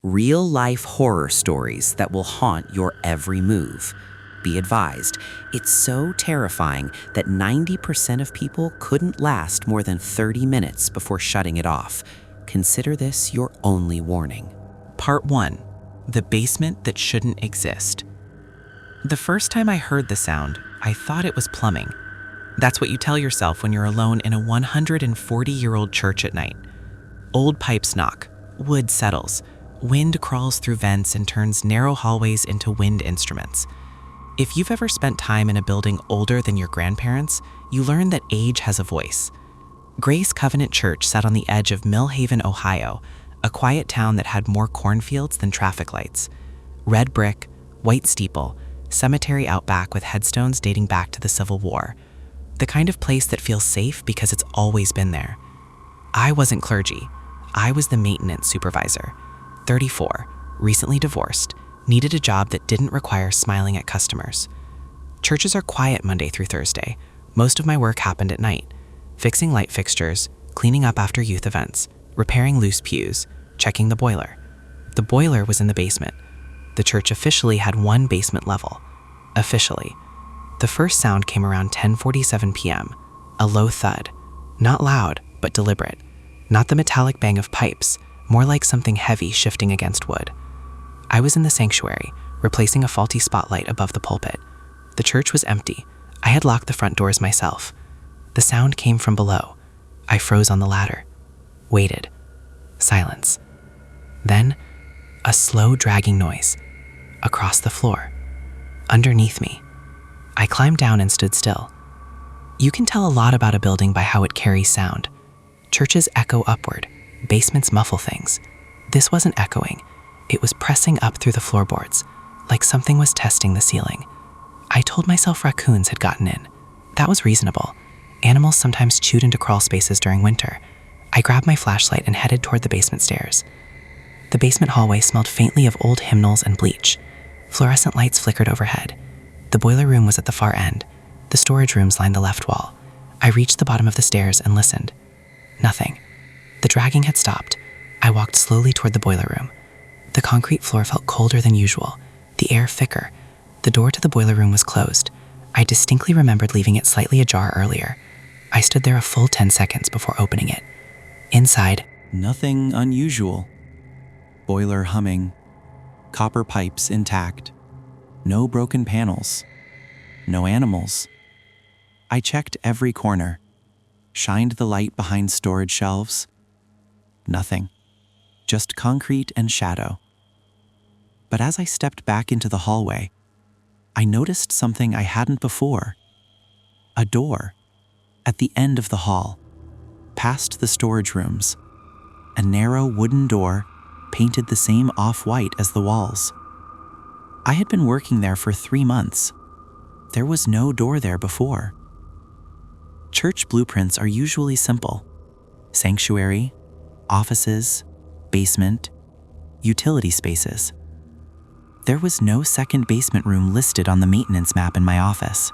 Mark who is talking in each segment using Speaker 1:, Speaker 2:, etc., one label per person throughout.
Speaker 1: Real-life horror stories that will haunt your every move. Be advised, it's so terrifying that 90% of people couldn't last more than 30 minutes before shutting it off. Consider this your only warning.
Speaker 2: Part 1. The basement that shouldn't exist. The first time I heard the sound, I thought it was plumbing. That's what you tell yourself when you're alone in a 140-year-old church at night. Old pipes knock, wood settles, wind crawls through vents and turns narrow hallways into wind instruments. If you've ever spent time in a building older than your grandparents, you learn that age has a voice. Grace Covenant Church sat on the edge of Mill Haven, Ohio, a quiet town that had more cornfields than traffic lights. Red brick, white steeple, cemetery out back with headstones dating back to the Civil War. The kind of place that feels safe because it's always been there. I wasn't clergy. I was the maintenance supervisor. 34, recently divorced, needed a job that didn't require smiling at customers. Churches are quiet Monday through Thursday. Most of my work happened at night, fixing light fixtures, cleaning up after youth events, repairing loose pews, checking the boiler. The boiler was in the basement. The church officially had one basement level. Officially. The first sound came around 10:47 p.m., a low thud. Not loud, but deliberate. Not the metallic bang of pipes, more like something heavy shifting against wood. I was in the sanctuary, replacing a faulty spotlight above the pulpit. The church was empty. I had locked the front doors myself. The sound came from below. I froze on the ladder. Waited. Silence. Then, a slow dragging noise. Across the floor. Underneath me. I climbed down and stood still. You can tell a lot about a building by how it carries sound. Churches echo upward. Basements muffle things. This wasn't echoing. It was pressing up through the floorboards, like something was testing the ceiling. I told myself raccoons had gotten in. That was reasonable. Animals sometimes chewed into crawl spaces during winter. I grabbed my flashlight and headed toward the basement stairs. The basement hallway smelled faintly of old hymnals and bleach. Fluorescent lights flickered overhead. The boiler room was at the far end. The storage rooms lined the left wall. I reached the bottom of the stairs and listened. Nothing. The dragging had stopped. I walked slowly toward the boiler room. The concrete floor felt colder than usual, the air thicker. The door to the boiler room was closed. I distinctly remembered leaving it slightly ajar earlier. I stood there a full 10 seconds before opening it. Inside,
Speaker 3: nothing unusual. Boiler humming, copper pipes intact, no broken panels, no animals. I checked every corner, shined the light behind storage shelves. Nothing, just concrete and shadow. But as I stepped back into the hallway, I noticed something I hadn't before. A door at the end of the hall, past the storage rooms. A narrow wooden door painted the same off-white as the walls. I had been working there for 3 months. There was no door there before. Church blueprints are usually simple. Sanctuary, offices, basement, utility spaces. There was no second basement room listed on the maintenance map in my office.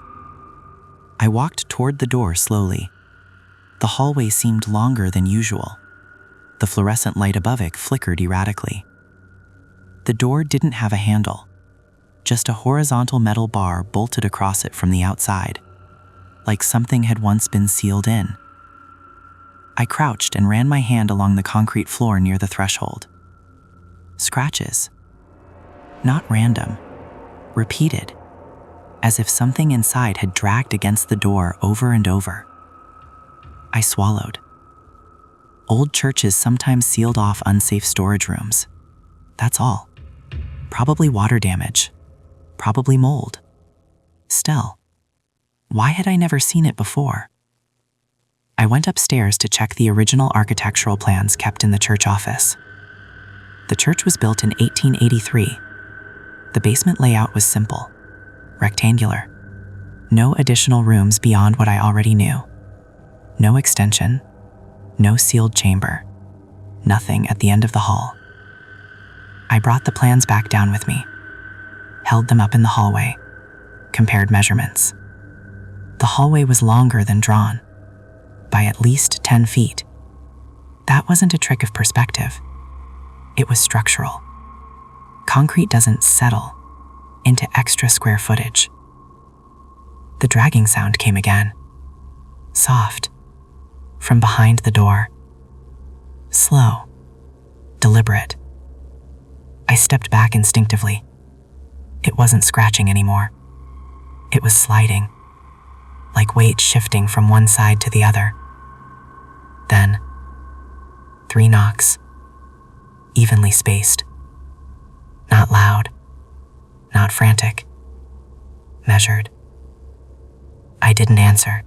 Speaker 3: I walked toward the door slowly. The hallway seemed longer than usual. The fluorescent light above it flickered erratically. The door didn't have a handle, just a horizontal metal bar bolted across it from the outside, like something had once been sealed in. I crouched and ran my hand along the concrete floor near the threshold. Scratches. Not random, repeated, as if something inside had dragged against the door over and over. I swallowed. Old churches sometimes sealed off unsafe storage rooms. That's all. Probably water damage. Probably mold. Still, why had I never seen it before? I went upstairs to check the original architectural plans kept in the church office. The church was built in 1883. The basement layout was simple, rectangular. No additional rooms beyond what I already knew. No extension. No sealed chamber. Nothing at the end of the hall. I brought the plans back down with me, held them up in the hallway, compared measurements. The hallway was longer than drawn, by at least 10 feet. That wasn't a trick of perspective. It was structural.
Speaker 2: concrete doesn't settle into extra square footage. The dragging sound came again, soft, from behind the door. Slow, deliberate. I stepped back instinctively. It wasn't scratching anymore. It was sliding, like weight shifting from one side to the other. Then, 3 knocks, evenly spaced. Not loud, not frantic, measured. I didn't answer,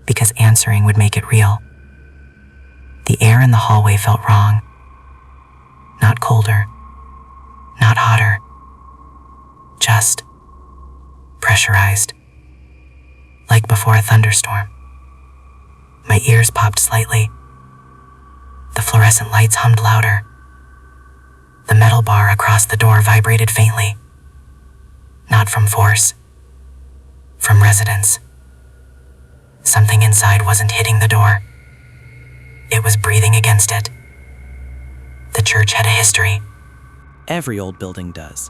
Speaker 2: because answering would make it real. The air in the hallway felt wrong. Not colder, not hotter, just pressurized, like before a thunderstorm. My ears popped slightly. The fluorescent lights hummed louder. The metal bar across the door vibrated faintly. Not from force, from resonance. Something inside wasn't hitting the door. It was breathing against it. The church had a history.
Speaker 1: Every old building does.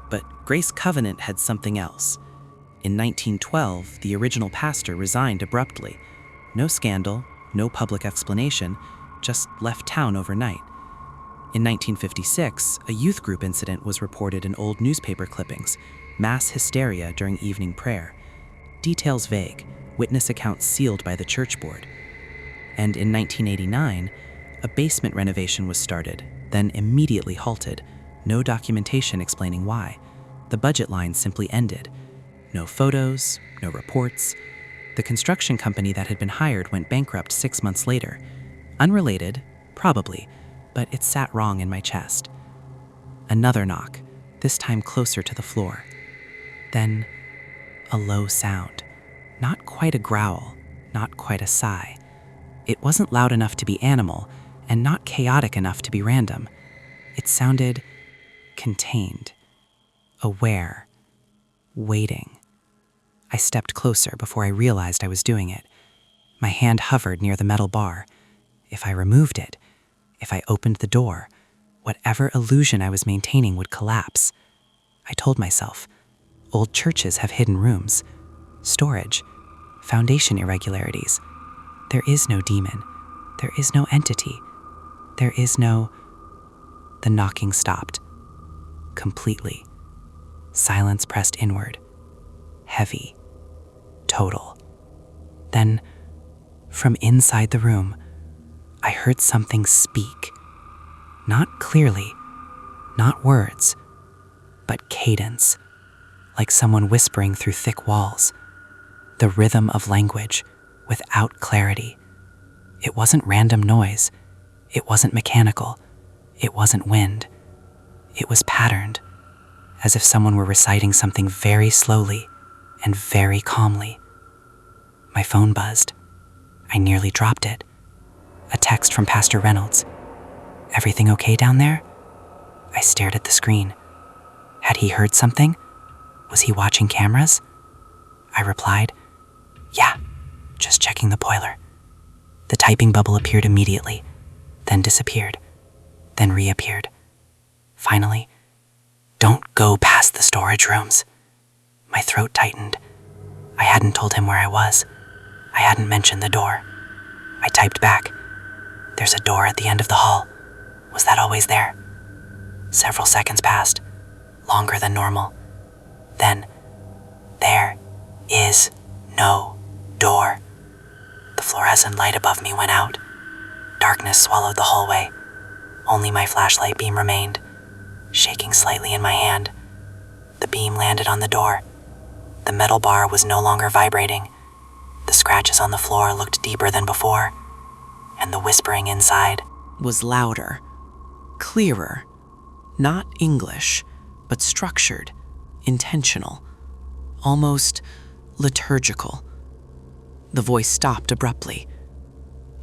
Speaker 1: But Grace Covenant had something else. In 1912, the original pastor resigned abruptly. No scandal, no public explanation, just left town overnight. In 1956, a youth group incident was reported in old newspaper clippings, mass hysteria during evening prayer. Details vague, witness accounts sealed by the church board. And in 1989, a basement renovation was started, then immediately halted. No documentation explaining why. The budget line simply ended. No photos, no reports. The construction company that had been hired went bankrupt 6 months later. Unrelated, probably, but it sat wrong in my chest. Another knock, this time closer to the floor. Then, a low sound. Not quite a growl, not quite a sigh. It wasn't loud enough to be animal, and not chaotic enough to be random. It sounded contained, aware, waiting. I stepped closer before I realized I was doing it. My hand hovered near the metal bar. If I removed it, if I opened the door, whatever illusion I was maintaining would collapse. I told myself, old churches have hidden rooms, storage, foundation irregularities. There is no demon. There is no entity. There is no... The knocking stopped. Completely. Silence pressed inward. Heavy. Total. Then, from inside the room, I heard something speak. Not clearly, not words, but cadence, like someone whispering through thick walls. The rhythm of language, without clarity. It wasn't random noise. It wasn't mechanical. It wasn't wind. It was patterned, as if someone were reciting something very slowly and very calmly. My phone buzzed. I nearly dropped it. A text from Pastor Reynolds. "Everything okay down there?" I stared at the screen. Had he heard something? Was he watching cameras? I replied, "Yeah, just checking the boiler." The typing bubble appeared immediately, then disappeared, then reappeared. Finally, "Don't go past the storage rooms." My throat tightened. I hadn't told him where I was. I hadn't mentioned the door. I typed back, "There's a door at the end of the hall. Was that always there?" Several seconds passed, longer than normal. Then, "There is no door." The fluorescent light above me went out. Darkness swallowed the hallway. Only my flashlight beam remained, shaking slightly in my hand. The beam landed on the door. The metal bar was no longer vibrating. The scratches on the floor looked deeper than before, and the whispering inside was louder, clearer, not English, but structured, intentional, almost liturgical. The voice stopped abruptly,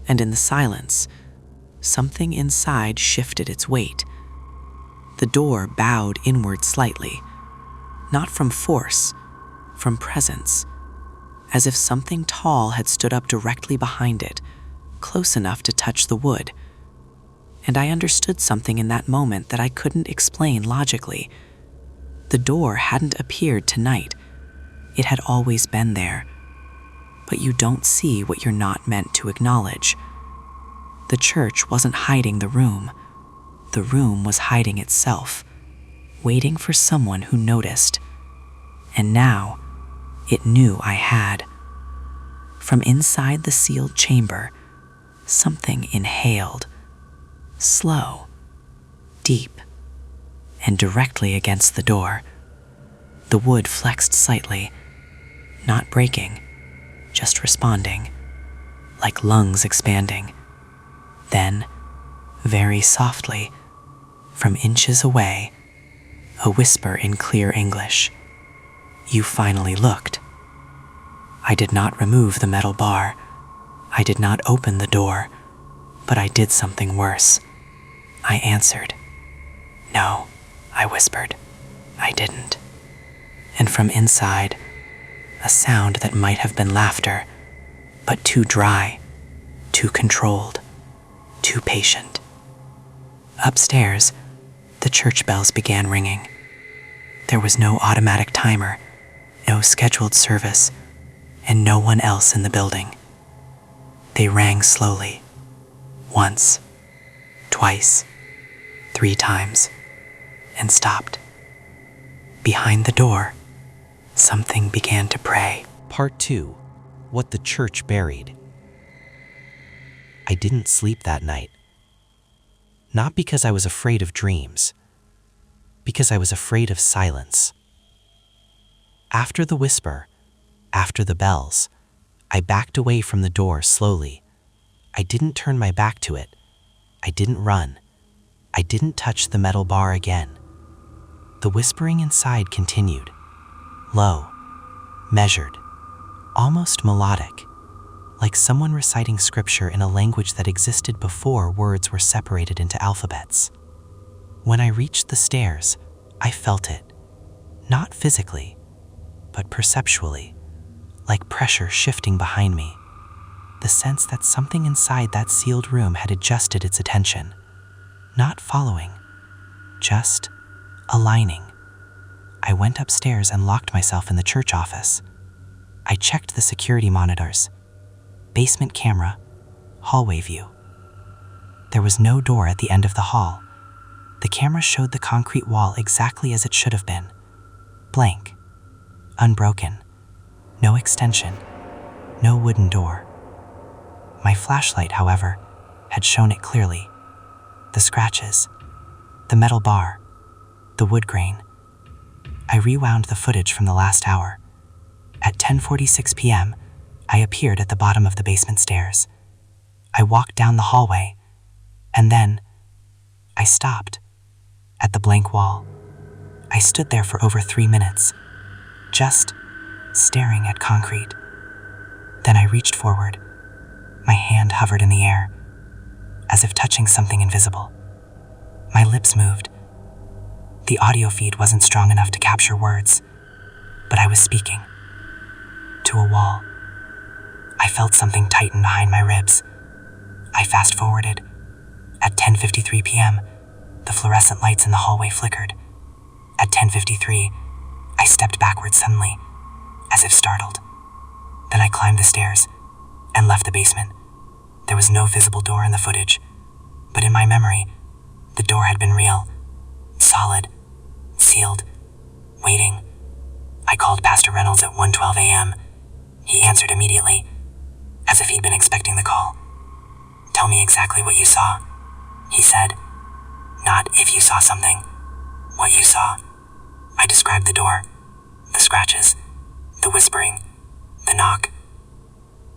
Speaker 1: and in the silence, something inside shifted its weight. The door bowed inward slightly, not from force, from presence, as if something tall had stood up directly behind it, close enough to touch the wood. and I understood something in that moment that I couldn't explain logically. The door hadn't appeared tonight. It had always been there. But you don't see what you're not meant to acknowledge. The church wasn't hiding the room. The room was hiding itself, waiting for someone who noticed. And now, it knew I had. From inside the sealed chamber, something inhaled, slow, deep, and directly against the door. The wood flexed slightly, not breaking, just responding, like lungs expanding. Then, very softly, from inches away, a whisper in clear English. "You finally looked." I did not remove the metal bar. I did not open the door, but I did something worse. I answered. "No," I whispered. "I didn't." And from inside, a sound that might have been laughter, but too dry, too controlled, too patient. Upstairs, the church bells began ringing. There was no automatic timer, no scheduled service, and no one else in the building. They rang slowly, once, twice, 3 times, and stopped. Behind the door, something began to pray.
Speaker 4: Part 2. What the Church Buried. I didn't sleep that night. Not because I was afraid of dreams, because I was afraid of silence. After the whisper, after the bells, I backed away from the door slowly. I didn't turn my back to it. I didn't run. I didn't touch the metal bar again. The whispering inside continued, low, measured, almost melodic, like someone reciting scripture in a language that existed before words were separated into alphabets. When I reached the stairs, I felt it, not physically, but perceptually, like pressure shifting behind me. The sense that something inside that sealed room had adjusted its attention, not following, just aligning. I went upstairs and locked myself in the church office. I checked the security monitors, basement camera, hallway view. There was no door at the end of the hall. The camera showed the concrete wall exactly as it should have been. Blank, unbroken, no extension, no wooden door. My flashlight, however, had shown it clearly. The scratches, the metal bar, the wood grain. I rewound the footage from the last hour. At 10:46 p.m., I appeared at the bottom of the basement stairs. I walked down the hallway, and then I stopped at the blank wall. I stood there for over 3 minutes, just staring at concrete. Then I reached forward. My hand hovered in the air, as if touching something invisible. My lips moved. The audio feed wasn't strong enough to capture words, but I was speaking. To a wall. I felt something tighten behind my ribs. I fast-forwarded. At 10:53 p.m., the fluorescent lights in the hallway flickered. At 10:53, I stepped backwards suddenly, as if startled. Then I climbed the stairs and left the basement. There was no visible door in the footage, but in my memory, the door had been real, solid, sealed, waiting. I called Pastor Reynolds at 1:12 a.m. He answered immediately, as if he'd been expecting the call. "Tell me exactly what you saw," he said. "Not if you saw something, what you saw." I described the door, the scratches, the whispering, the knock.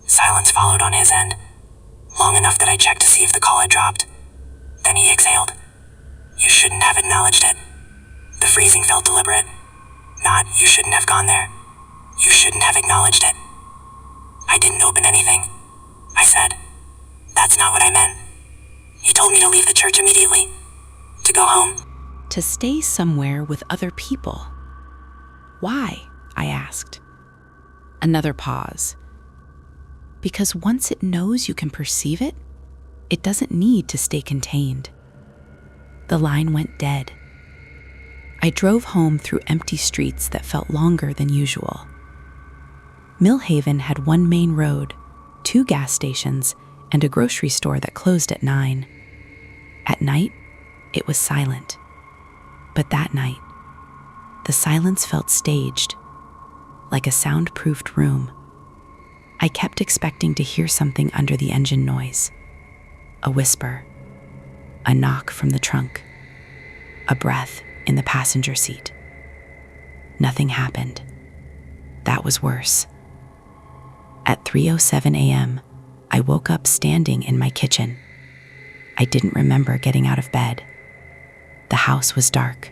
Speaker 4: Silence followed on his end, long enough that I checked to see if the call had dropped. Then he exhaled. "You shouldn't have acknowledged it." The freezing felt deliberate. Not, "You shouldn't have gone there. You shouldn't have acknowledged it." "I didn't open anything," I said. "That's not what I meant. He told me to leave the church immediately, to go home."
Speaker 1: To stay somewhere with other people. Why? I asked. Another pause. Because once it knows you can perceive it, it doesn't need to stay contained.
Speaker 5: The line went dead. I drove home through empty streets that felt longer than usual. Millhaven had one main road, 2 gas stations, and a grocery store that closed at 9. At night, it was silent. But that night, the silence felt staged, like a soundproofed room. I kept expecting to hear something under the engine noise. A whisper, a knock from the trunk, a breath in the passenger seat. Nothing happened. That was worse. At 3:07 a.m., I woke up standing in my kitchen. I didn't remember getting out of bed. The house was dark,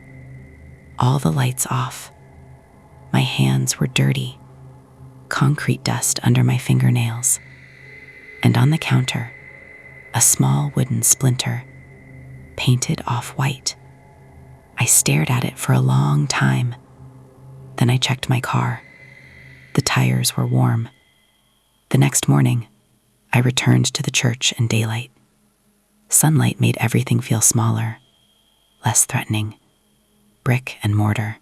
Speaker 5: all the lights off. My hands were dirty, concrete dust under my fingernails. And on the counter, a small wooden splinter, painted off-white. I stared at it for a long time. Then I checked my car. The tires were warm. The next morning, I returned to the church in daylight. Sunlight made everything feel smaller, less threatening. Brick and mortar,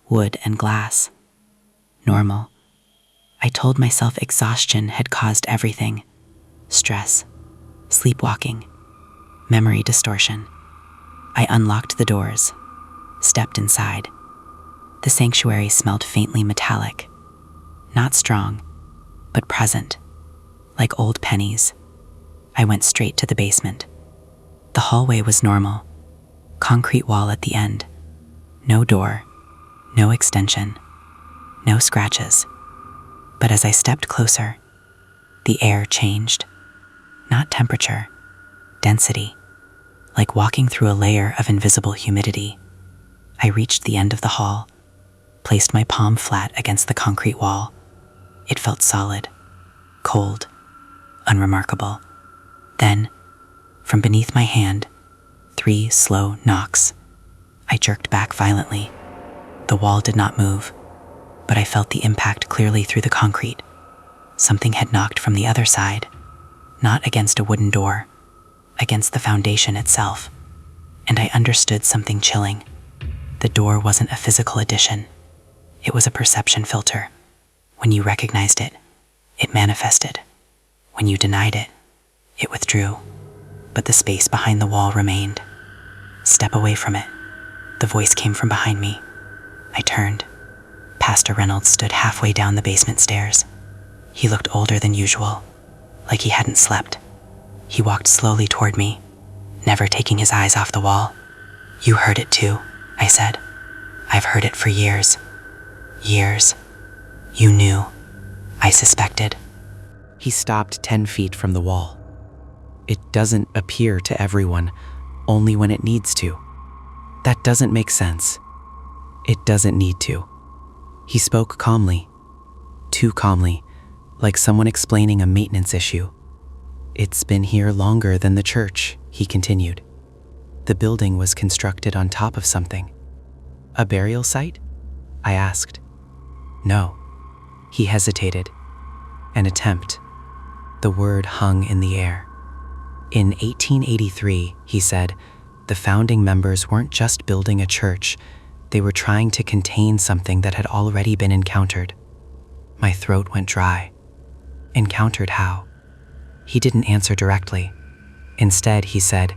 Speaker 5: wood and glass. Normal. I told myself exhaustion had caused everything. Stress, sleepwalking, memory distortion. I unlocked the doors, stepped inside. The sanctuary smelled faintly metallic. Not strong, but present, like old pennies. I went straight to the basement. The hallway was normal. Concrete wall at the end. No door, no extension, no scratches. But as I stepped closer, the air changed. Not temperature, density, like walking through a layer of invisible humidity. I reached the end of the hall, placed my palm flat against the concrete wall. It felt solid, cold, unremarkable. Then, from beneath my hand, 3 slow knocks. I jerked back violently. The wall did not move, but I felt the impact clearly through the concrete. Something had knocked from the other side, not against a wooden door, against the foundation itself. And I understood something chilling. The door wasn't a physical addition. It was a perception filter. When you recognized it, it manifested. When you denied it, it withdrew. But the space behind the wall remained. Step away from it. The voice came from behind me. I turned. Pastor Reynolds stood halfway down the basement stairs. He looked older than usual, like he hadn't slept. He walked slowly toward me, never taking his eyes off the wall. "You heard it too," I said. "I've heard it for years. Years. You knew. I suspected."
Speaker 1: He stopped 10 feet from the wall. "It doesn't appear to everyone, only when it needs to. That doesn't make sense. It doesn't need to." He spoke calmly, too calmly, like someone explaining a maintenance issue. "It's been here longer than the church," he continued. "The building was constructed on top of something." "A burial site?" I asked. "No." He hesitated. "An attempt." The word hung in the air. "In 1883, he said, the founding members weren't just building a church, they were trying to contain something that had already been encountered." My throat went dry. Encountered how? He didn't answer directly. Instead, he said,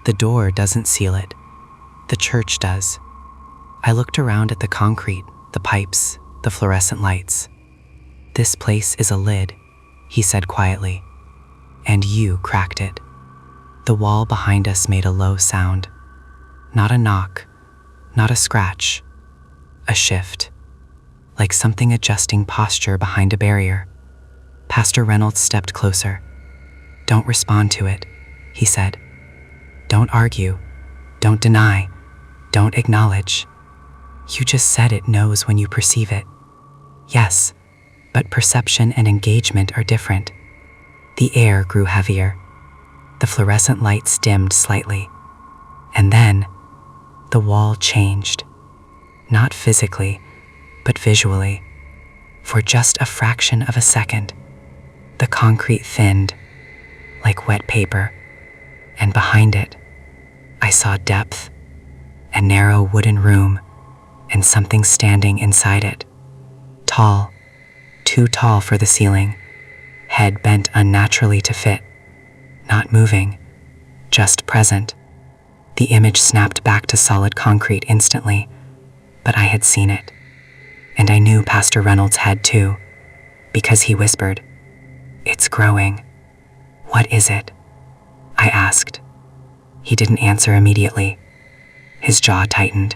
Speaker 1: "The door doesn't seal it. The church does." I looked around at the concrete, the pipes, the fluorescent lights. "This place is a lid," he said quietly, "and you cracked it." The wall behind us made a low sound. Not a knock, not a scratch, a shift, like something adjusting posture behind a barrier. Pastor Reynolds stepped closer. "Don't respond to it," he said. "Don't argue, don't deny, don't acknowledge. You just said it knows when you perceive it. Yes, but perception and engagement are different." The air grew heavier. The fluorescent lights dimmed slightly. And then, the wall changed. Not physically, but visually. For just a fraction of a second, the concrete thinned, like wet paper, and behind it,
Speaker 2: I saw depth, a narrow wooden room, and something standing inside it. Tall, too tall for the ceiling, head bent unnaturally to fit, not moving, just present. The image snapped back to solid concrete instantly, but I had seen it. And I knew Pastor Reynolds had too, because he whispered, "It's growing. What is it?" I asked. He didn't answer immediately. His jaw tightened.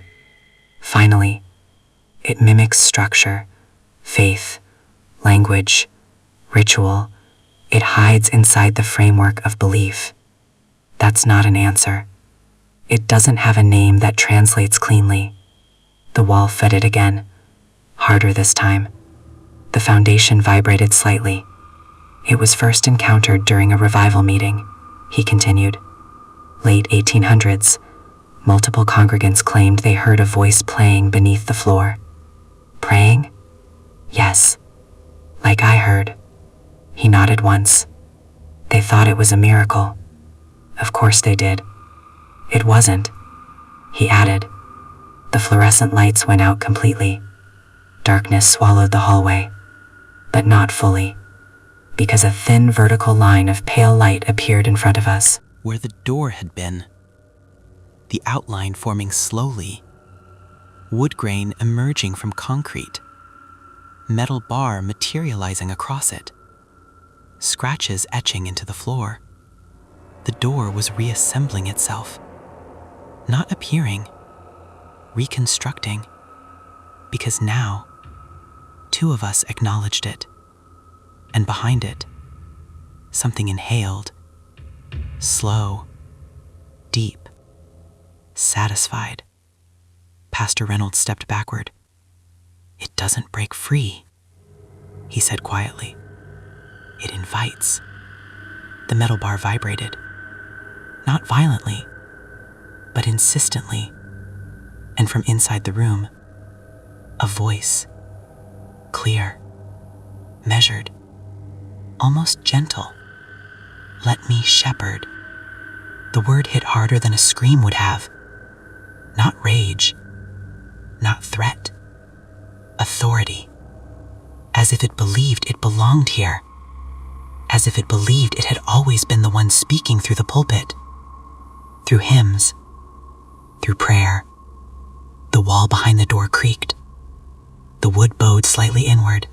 Speaker 2: Finally, it mimics structure, faith, language, ritual. It hides inside the framework of belief. That's not an answer. It doesn't have a name that translates cleanly. The wall fitted again, harder this time. The foundation vibrated slightly. It was first encountered during a revival meeting, he continued. Late 1800s, multiple congregants claimed they heard a voice playing beneath the floor. Praying? Yes, like I heard. He nodded once. They thought it was a miracle. Of course they did. It wasn't, he added. The fluorescent lights went out completely. Darkness swallowed the hallway, but not fully, because a thin vertical line of pale light appeared in front of us.
Speaker 3: Where the door had been. The outline forming slowly. Wood grain emerging from concrete. Metal bar materializing across it. Scratches etching into the floor. The door was reassembling itself. Not appearing, reconstructing, because now, two of us acknowledged it. And behind it, something inhaled, slow, deep, satisfied. Pastor Reynolds stepped backward. "It doesn't break free," he said quietly. "It invites." The metal bar vibrated, not violently, but insistently. And from inside the room, a voice, clear, measured, almost gentle. "Let me shepherd." The word hit harder than a scream would have. Not rage, not threat, authority. As if it believed it belonged here. As if it believed it had always been the one speaking through the pulpit. Through hymns, through prayer. The wall behind the door creaked. The wood bowed slightly inward.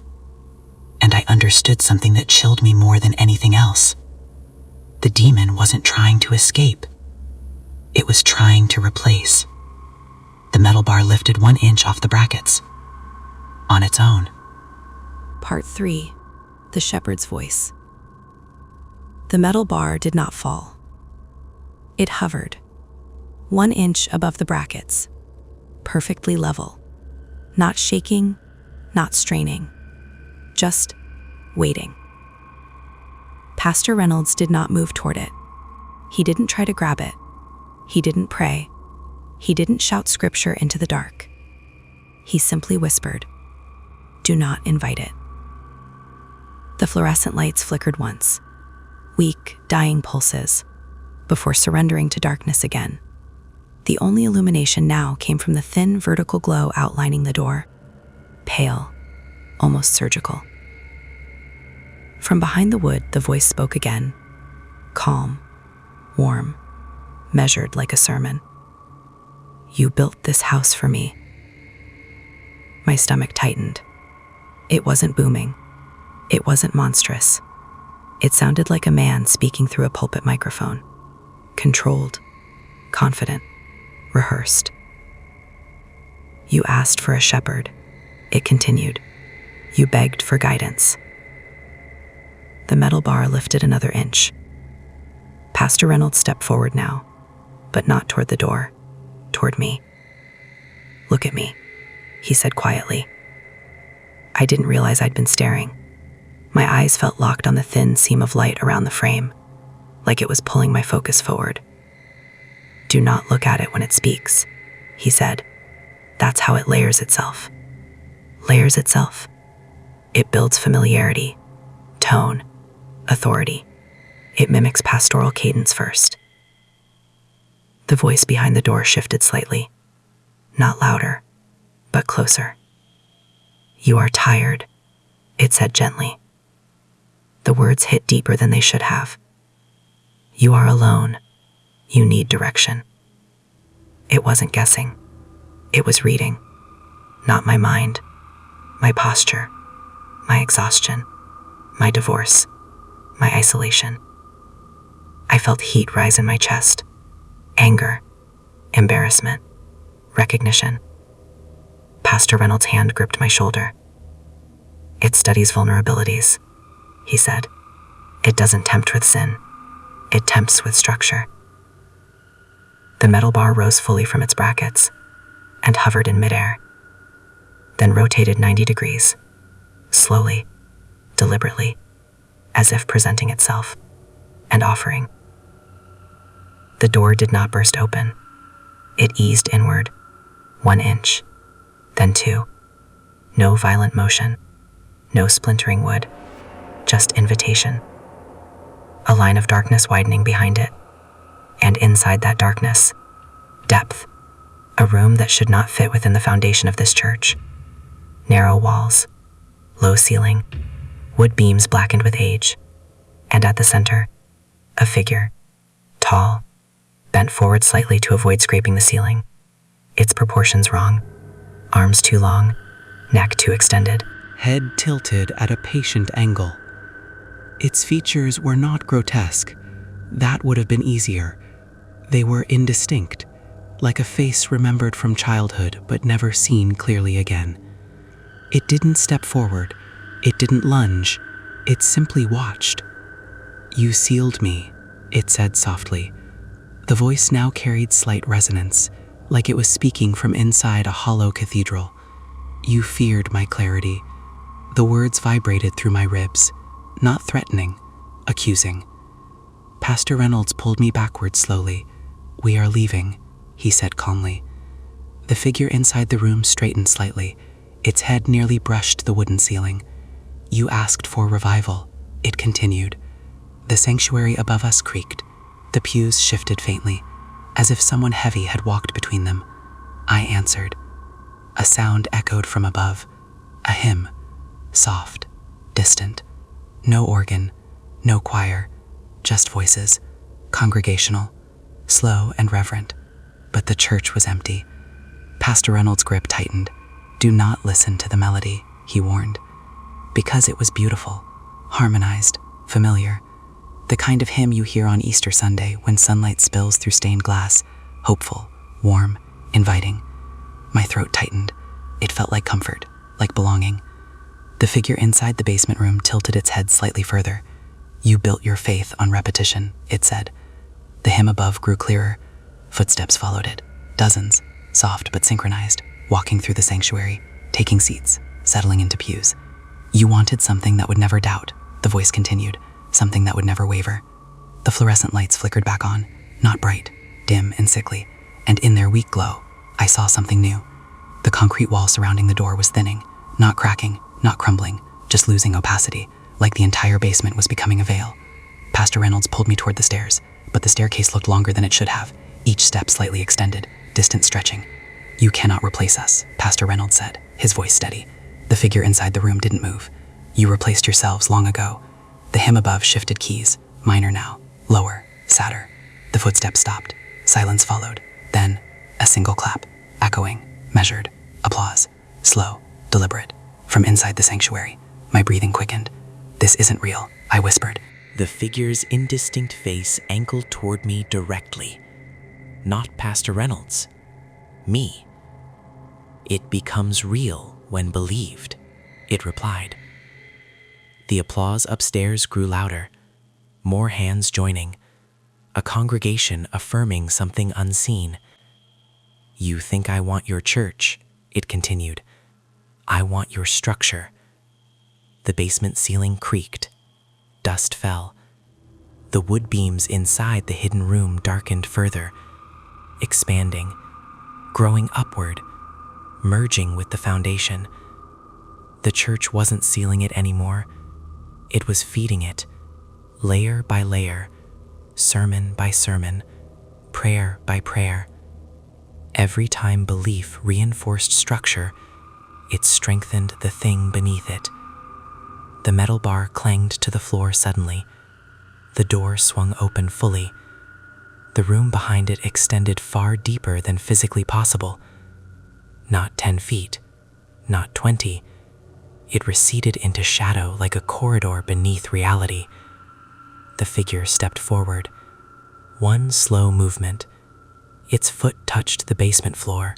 Speaker 3: And I understood something that chilled me more than anything else. The demon wasn't trying to escape. It was trying to replace. The metal bar lifted 1 inch off the brackets. On its own.
Speaker 5: Part 3. The Shepherd's Voice. The metal bar did not fall. It hovered, 1 inch above the brackets, perfectly level, not shaking, not straining, just waiting. Pastor Reynolds did not move toward it. He didn't try to grab it. He didn't pray. He didn't shout scripture into the dark. He simply whispered, "Do not invite it." The fluorescent lights flickered once, weak, dying pulses, before surrendering to darkness again. The only illumination now came from the thin vertical glow outlining the door, pale, almost surgical. From behind the wood, the voice spoke again, calm, warm, measured like a sermon. "You built this house for me." My stomach tightened. It wasn't booming. It wasn't monstrous. It sounded like a man speaking through a pulpit microphone. Controlled, confident, rehearsed. "You asked for a shepherd," it continued. "You begged for guidance." The metal bar lifted another inch. Pastor Reynolds stepped forward now, but not toward the door, toward me. "Look at me," he said quietly. I didn't realize I'd been staring. My eyes felt locked on the thin seam of light around the frame, like it was pulling my focus forward. "Do not look at it when it speaks," he said. "That's how it layers itself." Layers itself. It builds familiarity, tone, authority. It mimics pastoral cadence first.
Speaker 4: The voice behind the door shifted slightly. Not louder, but closer. "You are tired," it said gently. The words hit deeper than they should have. "You are alone. You need direction." It wasn't guessing. It was reading. Not my mind, my posture, my exhaustion, my divorce, my isolation. I felt heat rise in my chest. Anger, embarrassment, recognition. Pastor Reynolds' hand gripped my shoulder. "It studies vulnerabilities," he said. "It doesn't tempt with sin. It tempts with structure." The metal bar rose fully from its brackets and hovered in midair, then rotated 90 degrees, slowly, deliberately, as if presenting itself and offering. The door did not burst open. It eased inward, 1 inch, then 2. No violent motion, no splintering wood, just invitation. A line of darkness widening behind it, and inside that darkness, depth. A room that should not fit within the foundation of this church. Narrow walls, low ceiling, wood beams blackened with age, and at the center, a figure, tall, bent forward slightly to avoid scraping the ceiling. Its proportions wrong. Arms too long, neck too extended.
Speaker 2: Head tilted at a patient angle. Its features were not grotesque. That would have been easier. They were indistinct, like a face remembered from childhood but never seen clearly again. It didn't step forward. It didn't lunge. It simply watched. "You sealed me," it said softly. The voice now carried slight resonance, like it was speaking from inside a hollow cathedral. "You feared my clarity." The words vibrated through my ribs, not threatening, accusing. Pastor Reynolds pulled me backward slowly. "We are leaving," he said calmly. The figure inside the room straightened slightly. Its head nearly brushed the wooden ceiling. "You asked for revival," it continued. The sanctuary above us creaked. The pews shifted faintly, as if someone heavy had walked between them. I answered. A sound echoed from above, a hymn, soft, distant. No organ, no choir, just voices, congregational, slow and reverent. But the church was empty. Pastor Reynolds' grip tightened. "Do not listen to the melody," he warned. Because it was beautiful, harmonized, familiar. The kind of hymn you hear on Easter Sunday when sunlight spills through stained glass, hopeful, warm, inviting. My throat tightened. It felt like comfort, like belonging. The figure inside the basement room tilted its head slightly further. "You built your faith on repetition," it said. The hymn above grew clearer. Footsteps followed it. Dozens, soft but synchronized, walking through the sanctuary, taking seats, settling into pews. "You wanted something that would never doubt," the voice continued, "something that would never waver." The fluorescent lights flickered back on, not bright, dim and sickly, and in their weak glow, I saw something new. The concrete wall surrounding the door was thinning, not cracking, not crumbling, just losing opacity, like the entire basement was becoming a veil. Pastor Reynolds pulled me toward the stairs, but the staircase looked longer than it should have, each step slightly extended, distance stretching. "You cannot replace us," Pastor Reynolds said, his voice steady. The figure inside the room didn't move. "You replaced yourselves long ago." The hymn above shifted keys, minor now, lower, sadder. The footsteps stopped. Silence followed. Then, a single clap, echoing, measured, applause, slow, deliberate. From inside the sanctuary, my breathing quickened. "This isn't real," I whispered.
Speaker 1: The figure's indistinct face angled toward me directly. Not Pastor Reynolds. Me. "It becomes real when believed," it replied. The applause upstairs grew louder, more hands joining, a congregation affirming something unseen. "You think I want your church," it continued. "I want your structure." The basement ceiling creaked. Dust fell. The wood beams inside the hidden room darkened further, expanding, growing upward, merging with the foundation. The church wasn't sealing it anymore. It was feeding it, layer by layer, sermon by sermon,
Speaker 2: prayer by prayer. Every time belief reinforced structure, it strengthened the thing beneath it. The metal bar clanged to the floor suddenly. The door swung open fully. The room behind it extended far deeper than physically possible. Not 10 feet, not 20. It receded into shadow like a corridor beneath reality. The figure stepped forward. One slow movement. Its foot touched the basement floor.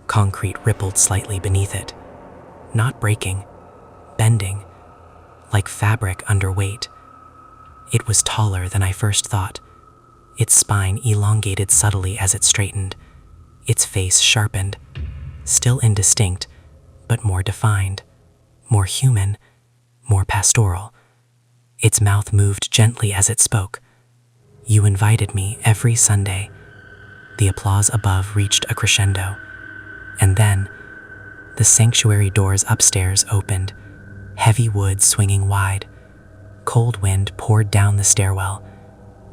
Speaker 2: Concrete rippled slightly beneath it. Not breaking, bending, like fabric under weight. It was taller than I first thought. Its spine elongated subtly as it straightened. Its face sharpened, still indistinct, but more defined, more human, more pastoral. Its mouth moved gently as it spoke. "You invited me every Sunday." The applause above reached a crescendo. And then, the sanctuary doors upstairs opened, heavy wood swinging wide. Cold wind poured down the stairwell,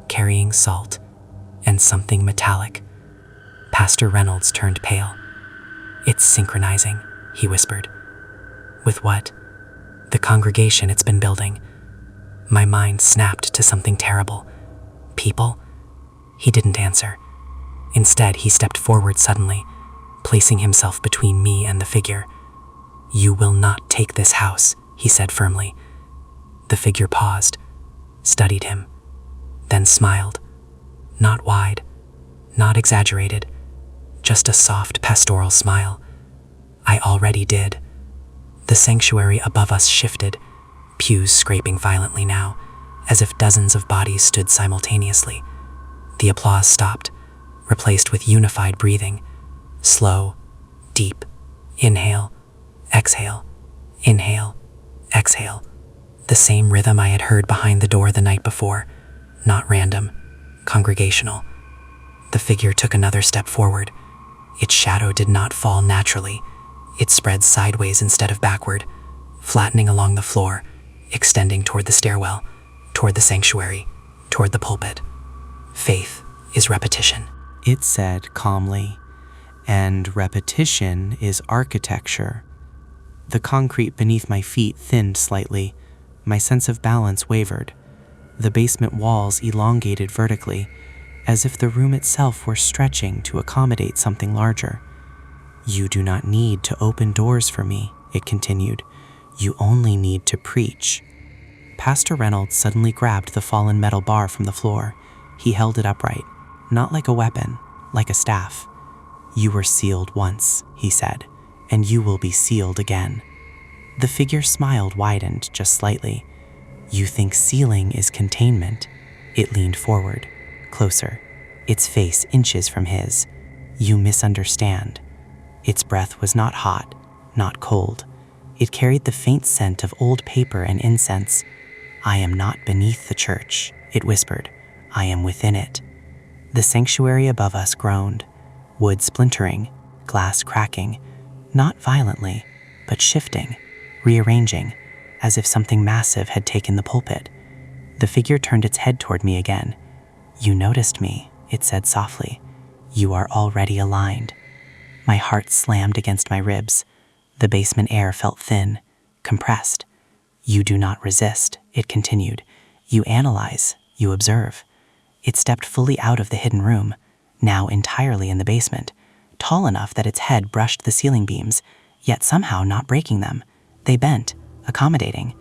Speaker 2: carrying salt and something metallic. Pastor Reynolds turned pale. "It's synchronizing," he whispered. "With what?" "The congregation it's been building." My mind snapped to something terrible. "People?" He didn't answer. Instead, he stepped forward suddenly, placing himself between me and the figure. "You will not take this house," he said firmly. The figure paused, studied him, then smiled. Not wide, not exaggerated, just a soft pastoral smile. "I already did." The sanctuary above us shifted, pews scraping violently now, as if dozens of bodies stood simultaneously. The applause stopped, replaced with unified breathing. Slow, deep, inhale, exhale, inhale, exhale. The same rhythm I had heard behind the door the night before, not random, congregational. The figure took another step forward. Its shadow did not fall naturally. It spread sideways instead of backward, flattening along the floor, extending toward the stairwell, toward the sanctuary, toward the pulpit. "Faith is repetition,"
Speaker 3: It said calmly, "and repetition is architecture." The concrete beneath my feet thinned slightly. My sense of balance wavered. The basement walls elongated vertically, as if the room itself were stretching to accommodate something larger. "You do not need to open doors for me," it continued. "You only need to preach." Pastor Reynolds suddenly grabbed the fallen metal bar from the floor. He held it upright, not like a weapon, like a staff. "You were sealed once," he said, "and you will be sealed again." The figure smiled widened just slightly. "You think sealing is containment?" It leaned forward, closer, its face inches from his. "You misunderstand." Its breath was not hot, not cold. It carried the faint scent of old paper and incense. "I am not beneath the church," it whispered. "I am within it." The sanctuary above us groaned, wood splintering, glass cracking, not violently, but shifting, rearranging, as if something massive had taken the pulpit. The figure turned its head toward me again. "You noticed me," it said softly. "You are already aligned." My heart slammed against my ribs. The basement air felt thin, compressed. "You do not resist," it continued. "You analyze, you observe." It stepped fully out of the hidden room, now entirely in the basement, tall enough that its head brushed the ceiling beams, yet somehow not breaking them. They bent, accommodating.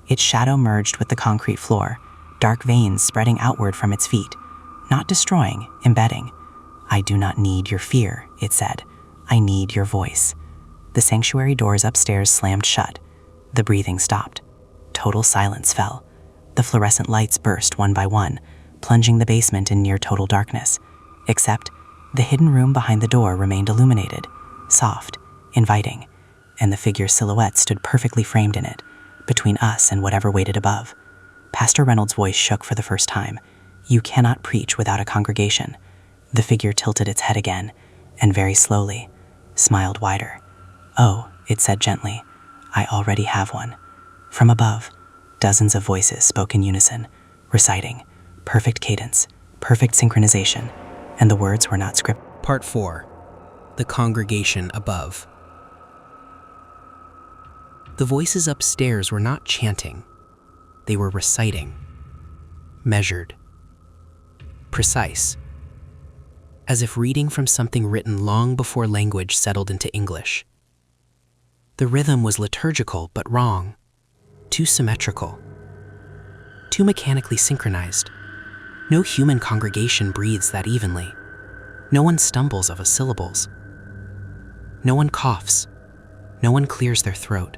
Speaker 3: Its shadow merged with the concrete floor, dark veins spreading outward from its feet, not destroying, embedding. "I do not need your fear," it said. "I need your voice." The sanctuary doors upstairs slammed shut. The breathing stopped. Total silence fell. The fluorescent lights burst one by one, plunging the basement in near total darkness. Except, the hidden room behind the door remained illuminated, soft, inviting, and the figure's silhouette stood perfectly framed in it, between us and whatever waited above. Pastor Reynolds' voice shook for the first time. "You cannot preach without a congregation." The figure tilted its head again, and very slowly, smiled wider. "Oh," it said gently, "I already have one." From above, dozens of voices spoke in unison, reciting, perfect cadence, perfect synchronization,
Speaker 4: and the words were not scripted.
Speaker 6: Part 4. The Congregation Above. The voices upstairs were not chanting. They were reciting. Measured. Precise. As if reading from something written long before language settled into English. The rhythm was liturgical but wrong. Too symmetrical. Too mechanically synchronized. No human congregation breathes that evenly. No one stumbles over syllables. No one coughs. No one clears their throat.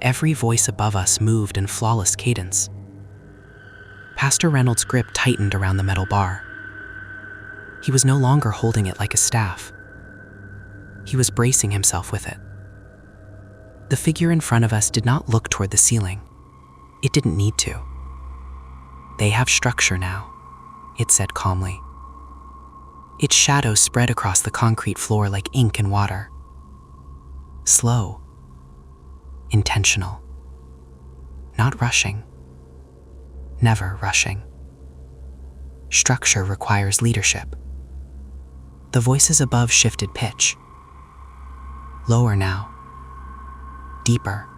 Speaker 6: Every voice above us moved in flawless cadence. Pastor Reynolds' grip tightened around the metal bar. He was no longer holding it like a staff. He was bracing himself with it. The figure in front of us did not look toward the ceiling. It didn't need to. "They have structure now," it said calmly. Its shadow spread across the concrete floor like ink and water. Slow. Intentional. Not rushing. Never rushing. Structure requires leadership. The voices above shifted pitch. Lower now. Deeper.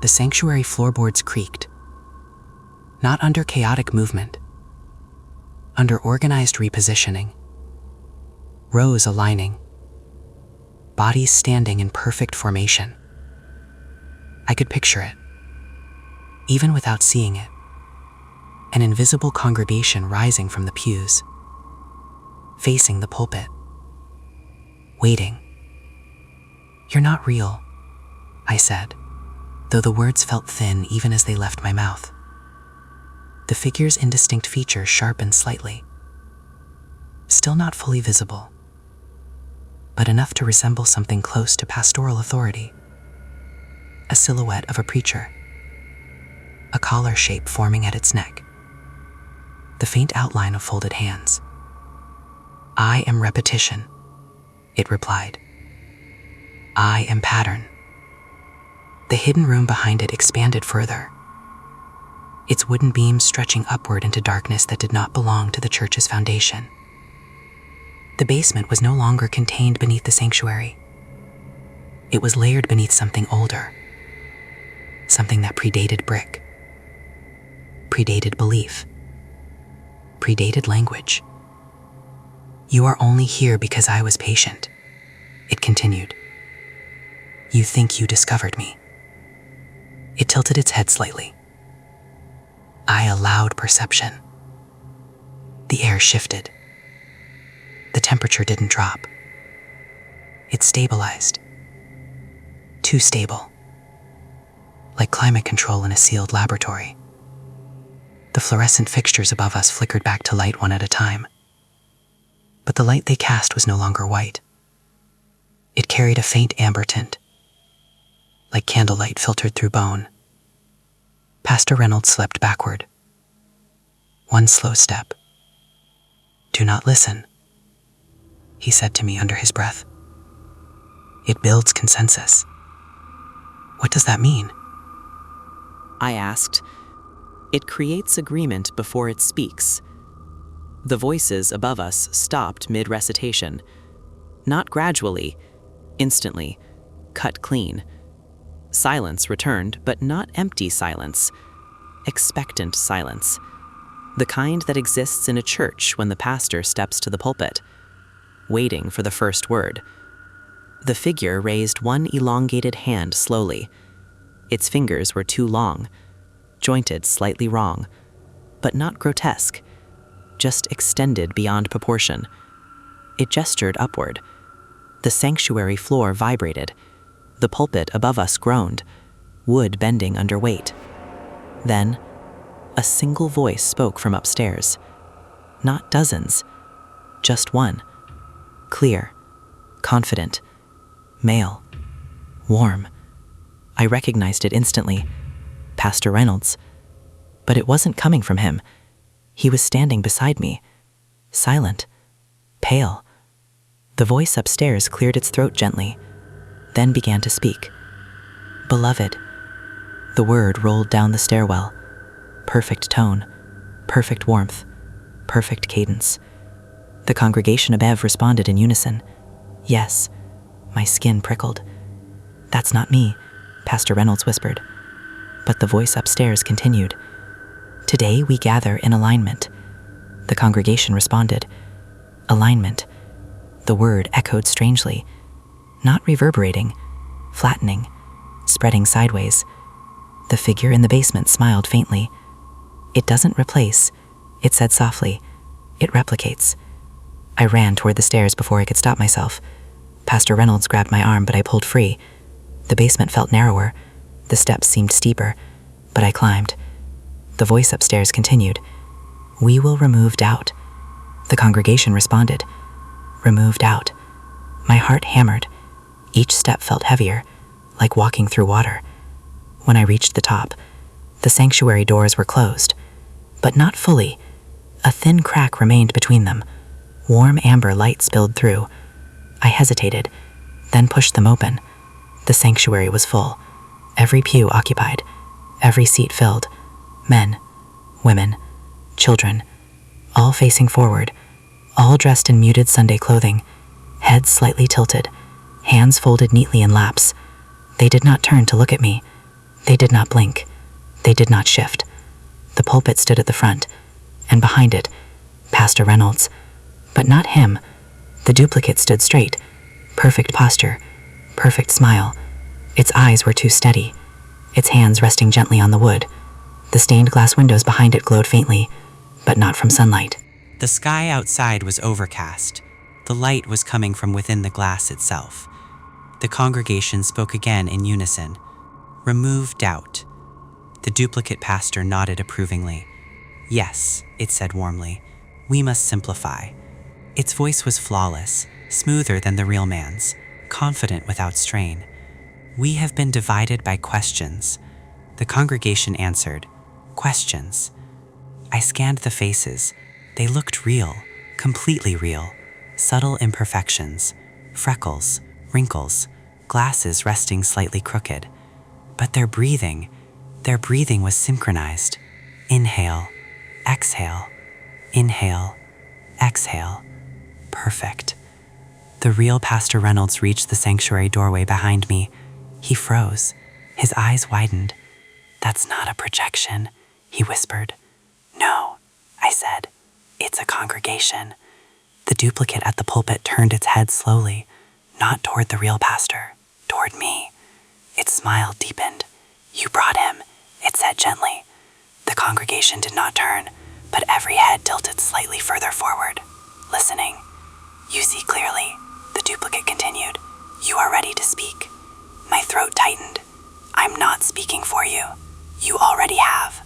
Speaker 6: The sanctuary floorboards creaked. Not under chaotic movement. Under organized repositioning. Rows aligning. Bodies standing in perfect formation. I could picture it, even without seeing it. An invisible congregation rising from the pews, facing the pulpit, waiting. "You're not real," I said, though the words felt thin even as they left my mouth. The figure's indistinct features sharpened slightly, still not fully visible, but enough to resemble something close to pastoral authority. A silhouette of a preacher, a collar shape forming at its neck, the faint outline of folded hands. "I am repetition," it replied. "I am pattern." The hidden room behind it expanded further, its wooden beams stretching upward into darkness that did not belong to the church's foundation. The basement was no longer contained beneath the sanctuary. It was layered beneath something older, something that predated brick, predated belief, predated language. "You are only here because I was patient," it continued. "You think you discovered me." It tilted its head slightly. I allowed perception. The air shifted. The temperature didn't drop. It stabilized. Too stable. Like climate control in a sealed laboratory. The fluorescent fixtures above us flickered back to light one at a time. But the light they cast was no longer white. It carried a faint amber tint, like candlelight filtered through bone. Pastor Reynolds slept backward. One slow step. "Do not listen," he said to me under his breath. "It builds consensus." "What does that mean?"
Speaker 1: I asked. "It creates agreement before it speaks." The voices above us stopped mid-recitation. Not gradually, instantly, cut clean. Silence returned, but not empty silence. Expectant silence. The kind that exists in a church when the pastor steps to the pulpit, waiting for the first word. The figure raised one elongated hand slowly. Its fingers were too long, jointed slightly wrong, but not grotesque, just extended beyond proportion. It gestured upward. The sanctuary floor vibrated. The pulpit above us groaned, wood bending under weight. Then, a single voice spoke from upstairs. Not dozens, just one. Clear, confident, male, warm. I recognized it instantly. Pastor Reynolds. But it wasn't coming from him. He was standing beside me, silent, pale. The voice upstairs cleared its throat gently, then began to speak. "Beloved." The word rolled down the stairwell. Perfect tone, perfect warmth, perfect cadence.
Speaker 5: The congregation above responded in unison. Yes. My skin prickled. That's not me, Pastor Reynolds whispered. But the voice upstairs continued. Today we gather in alignment. The congregation responded. Alignment. The word echoed strangely, not reverberating, flattening, spreading sideways. The figure in the basement smiled faintly. It doesn't replace, it said softly. It replicates. I ran toward the stairs before I could stop myself. Pastor Reynolds grabbed my arm, but I pulled free. The basement felt narrower. The steps seemed steeper, but I climbed. The voice upstairs continued. We will remove doubt. The congregation responded. Remove doubt. My heart hammered. Each step felt heavier, like walking through water. When I reached the top, the sanctuary doors were closed, but not fully. A thin crack remained between them. Warm amber light spilled through. I hesitated, then pushed them open. The sanctuary was full. Every pew occupied. Every seat filled. Men, women, children, all facing forward, all dressed in muted Sunday clothing, heads slightly tilted, hands folded neatly in laps. They did not turn to look at me. They did not blink. They did not shift. The pulpit stood at the front, and behind it, Pastor Reynolds. But not him. The duplicate stood straight. Perfect posture. Perfect smile. Its eyes were too steady. Its hands resting gently on the wood. The stained glass windows behind it glowed faintly, but not from sunlight.
Speaker 2: The sky outside was overcast. The light was coming from within the glass itself. The congregation spoke again in unison. Remove doubt. The duplicate pastor nodded approvingly. Yes, it said warmly. We must simplify. Its voice was flawless, smoother than the real man's, confident without strain. We have been divided by questions. The congregation answered. Questions. I scanned the faces. They looked real, completely real. Subtle imperfections, freckles, wrinkles, glasses resting slightly crooked. But their breathing was synchronized. Inhale, exhale, inhale, exhale. Perfect. The real Pastor Reynolds reached the sanctuary doorway behind me. He froze. His eyes widened. That's not a projection, he whispered. No, I said. It's a congregation. The duplicate at the pulpit turned its head slowly, not toward the real pastor, toward me. Its smile deepened. You brought him, it said gently. The congregation did not turn, but every head tilted slightly further forward, listening. You see clearly, the duplicate continued. You are ready to speak. My throat tightened. I'm not speaking for you. You already have.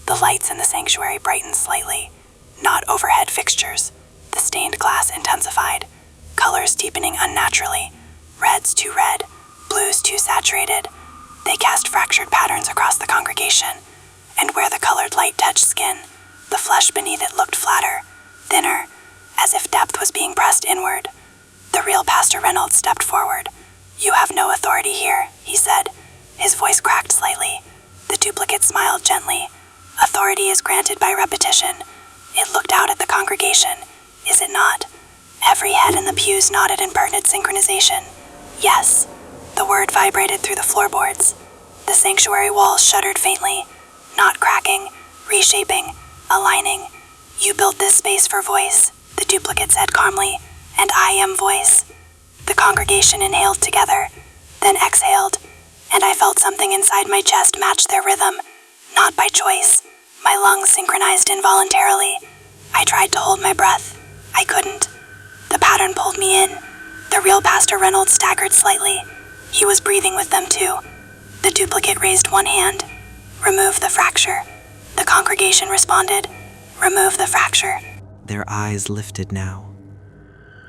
Speaker 2: The lights in the sanctuary brightened slightly, not overhead fixtures. The stained glass intensified, colors deepening unnaturally, reds too red, blues too saturated. They cast fractured patterns across the congregation, and where the colored light touched skin, the flesh beneath it looked flatter, thinner, as if depth was being pressed inward. The real Pastor Reynolds stepped forward. You have no authority here, he said. His voice cracked slightly. The duplicate smiled gently. Authority is granted by repetition. It looked out at the congregation. Is it not? Every head in the pews nodded in pertinent synchronization. Yes. The word vibrated through the floorboards. The sanctuary walls shuddered faintly, not cracking, reshaping, aligning. You built this space for voice, the duplicate said calmly, and I am voice. The congregation inhaled together, then exhaled, and I felt something inside my chest match their rhythm, not by choice. My lungs synchronized involuntarily. I tried to hold my breath. I couldn't. The pattern pulled me in. The real Pastor Reynolds staggered slightly. He was breathing with them too. The duplicate raised one hand. Remove the fracture. The congregation responded. Remove the fracture.
Speaker 3: Their eyes lifted now,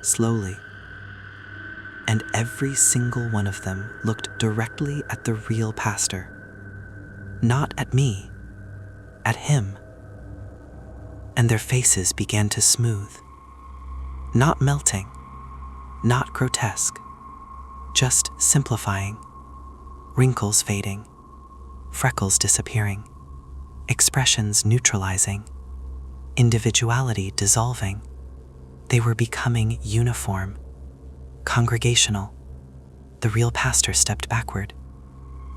Speaker 3: slowly, and every single one of them looked directly at the real pastor. Not at me, at him. And their faces began to smooth. Not melting, not grotesque, just simplifying, wrinkles fading, freckles disappearing, expressions neutralizing, individuality dissolving.
Speaker 4: They were becoming uniform, congregational. The real pastor stepped backward.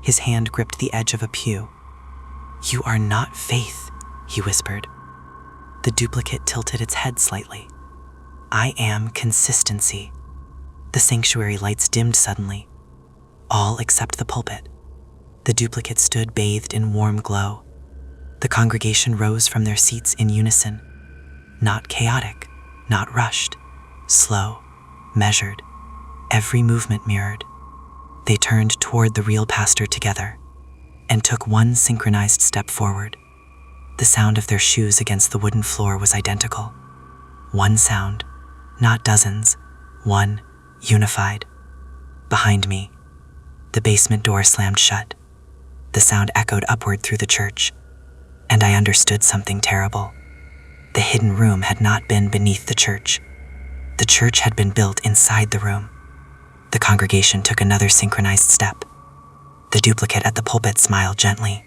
Speaker 4: His hand gripped the edge of a pew. "You are not faith," he whispered. The duplicate tilted its head slightly. "I am consistency." The sanctuary lights dimmed suddenly, all except the pulpit. The duplicate stood bathed in warm glow. The congregation rose from their seats in unison. Not chaotic, not rushed, slow, measured, every movement mirrored. They turned toward the real pastor together and took one synchronized step forward. The sound of their shoes against the wooden floor was identical. One sound, not dozens, one, unified. Behind me, the basement door slammed shut. The sound echoed upward through the church, and I understood something terrible. The hidden room had not been beneath the church. The church had been built inside the room. The congregation took another synchronized step. The duplicate at the pulpit smiled gently.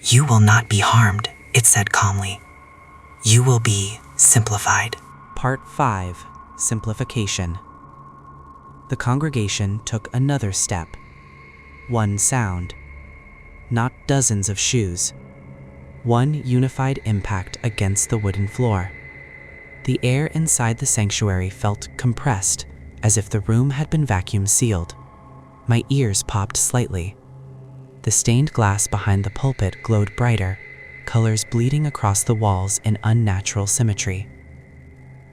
Speaker 4: "You will not be harmed," it said calmly. "You will be simplified."
Speaker 2: Part 5. Simplification. The congregation took another step. One sound. Not dozens of shoes. One unified impact against the wooden floor. The air inside the sanctuary felt compressed, as if the room had been vacuum sealed. My ears popped slightly. The stained glass behind the pulpit glowed brighter, colors bleeding across the walls in unnatural symmetry.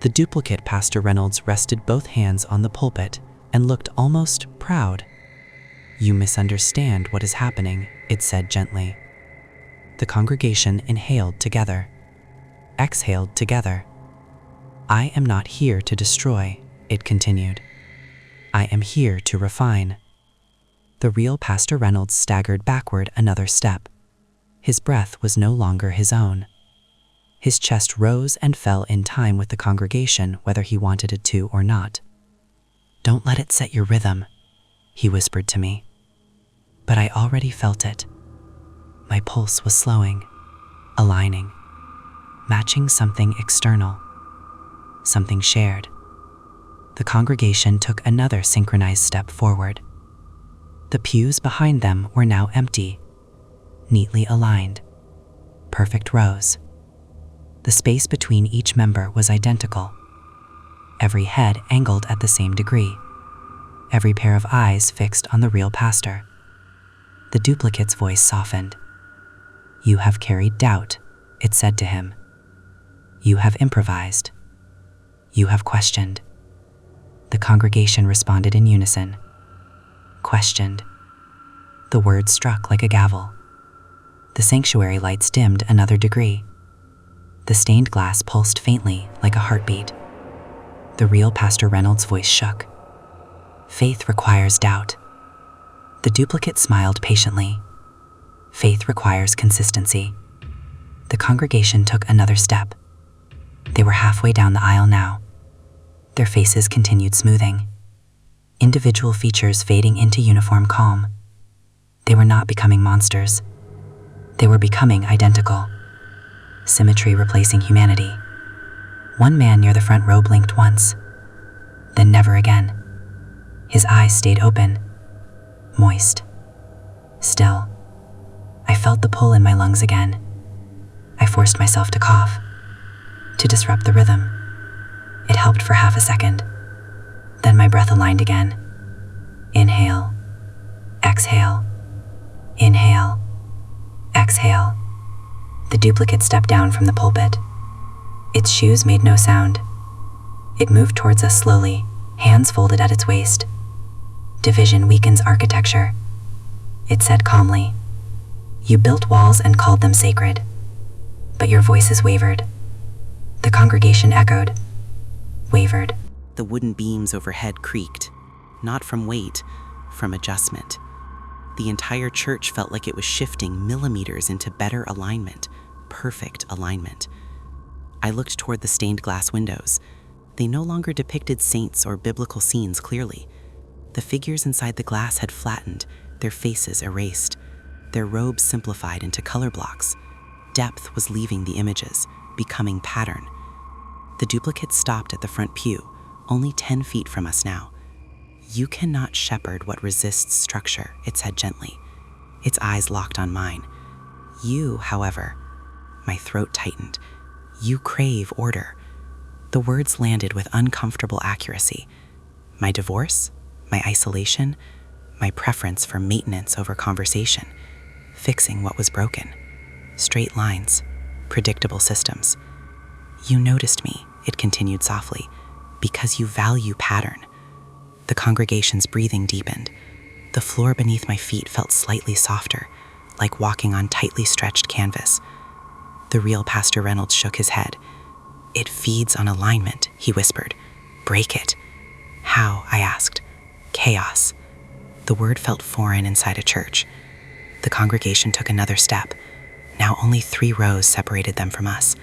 Speaker 2: The duplicate Pastor Reynolds rested both hands on the pulpit and looked almost proud. "You misunderstand what is happening," it said gently. The congregation inhaled together, exhaled together. "I am not here to destroy," it continued. "I am here to refine." The real Pastor Reynolds staggered backward another step. His breath was no longer his own. His chest rose and fell in time with the congregation, whether he wanted it to or not. "Don't let it set your rhythm," he whispered to me. But I already felt it. My pulse was slowing, aligning, matching something external, something shared. The congregation took another synchronized step forward. The pews behind them were now empty, neatly aligned, perfect rows. The space between each member was identical. Every head angled at the same degree. Every pair of eyes fixed on the real pastor. The duplicate's voice softened. "You have carried doubt," it said to him. "You have improvised. You have questioned." The congregation responded in unison. Questioned. The word struck like a gavel. The sanctuary lights dimmed another degree. The stained glass pulsed faintly like a heartbeat. The real Pastor Reynolds' voice shook. "Faith requires doubt." The duplicate smiled patiently. "Faith requires consistency." The congregation took another step. They were halfway down the aisle now. Their faces continued smoothing, individual features fading into uniform calm. They were not becoming monsters. They were becoming identical. Symmetry replacing humanity. One man near the front row blinked once, then never again. His eyes stayed open, moist, still. I felt the pull in my lungs again. I forced myself to cough, to disrupt the rhythm. It helped for half a second. Then my breath aligned again. Inhale, exhale, inhale, exhale. The duplicate stepped down from the pulpit. Its shoes made no sound. It moved towards us slowly, hands folded at its waist. "Division weakens architecture," it said calmly. "You built walls and called them sacred, but your voices wavered." The congregation echoed, wavered.
Speaker 1: The wooden beams overhead creaked, not from weight, from adjustment. The entire church felt like it was shifting millimeters into better alignment, perfect alignment. I looked toward the stained glass windows. They no longer depicted saints or biblical scenes clearly. The figures inside the glass had flattened, their faces erased, their robes simplified into color blocks. Depth was leaving the images, becoming pattern. The duplicate stopped at the front pew, only 10 feet from us now. "You cannot shepherd what resists structure," it said gently. Its eyes locked on mine. "You, however," my throat tightened, "you crave order." The words landed with uncomfortable accuracy. My divorce, my isolation, my preference for maintenance over conversation, fixing what was broken. Straight lines, predictable systems. "You noticed me," it continued softly, "because you value pattern." The congregation's breathing deepened. The floor beneath my feet felt slightly softer, like walking on tightly stretched canvas. The real Pastor Reynolds shook his head. "It feeds on alignment," he whispered. "Break it." "How?" I asked. "Chaos." The word felt foreign inside a church. The congregation took another step. Now only 3 rows separated them from us.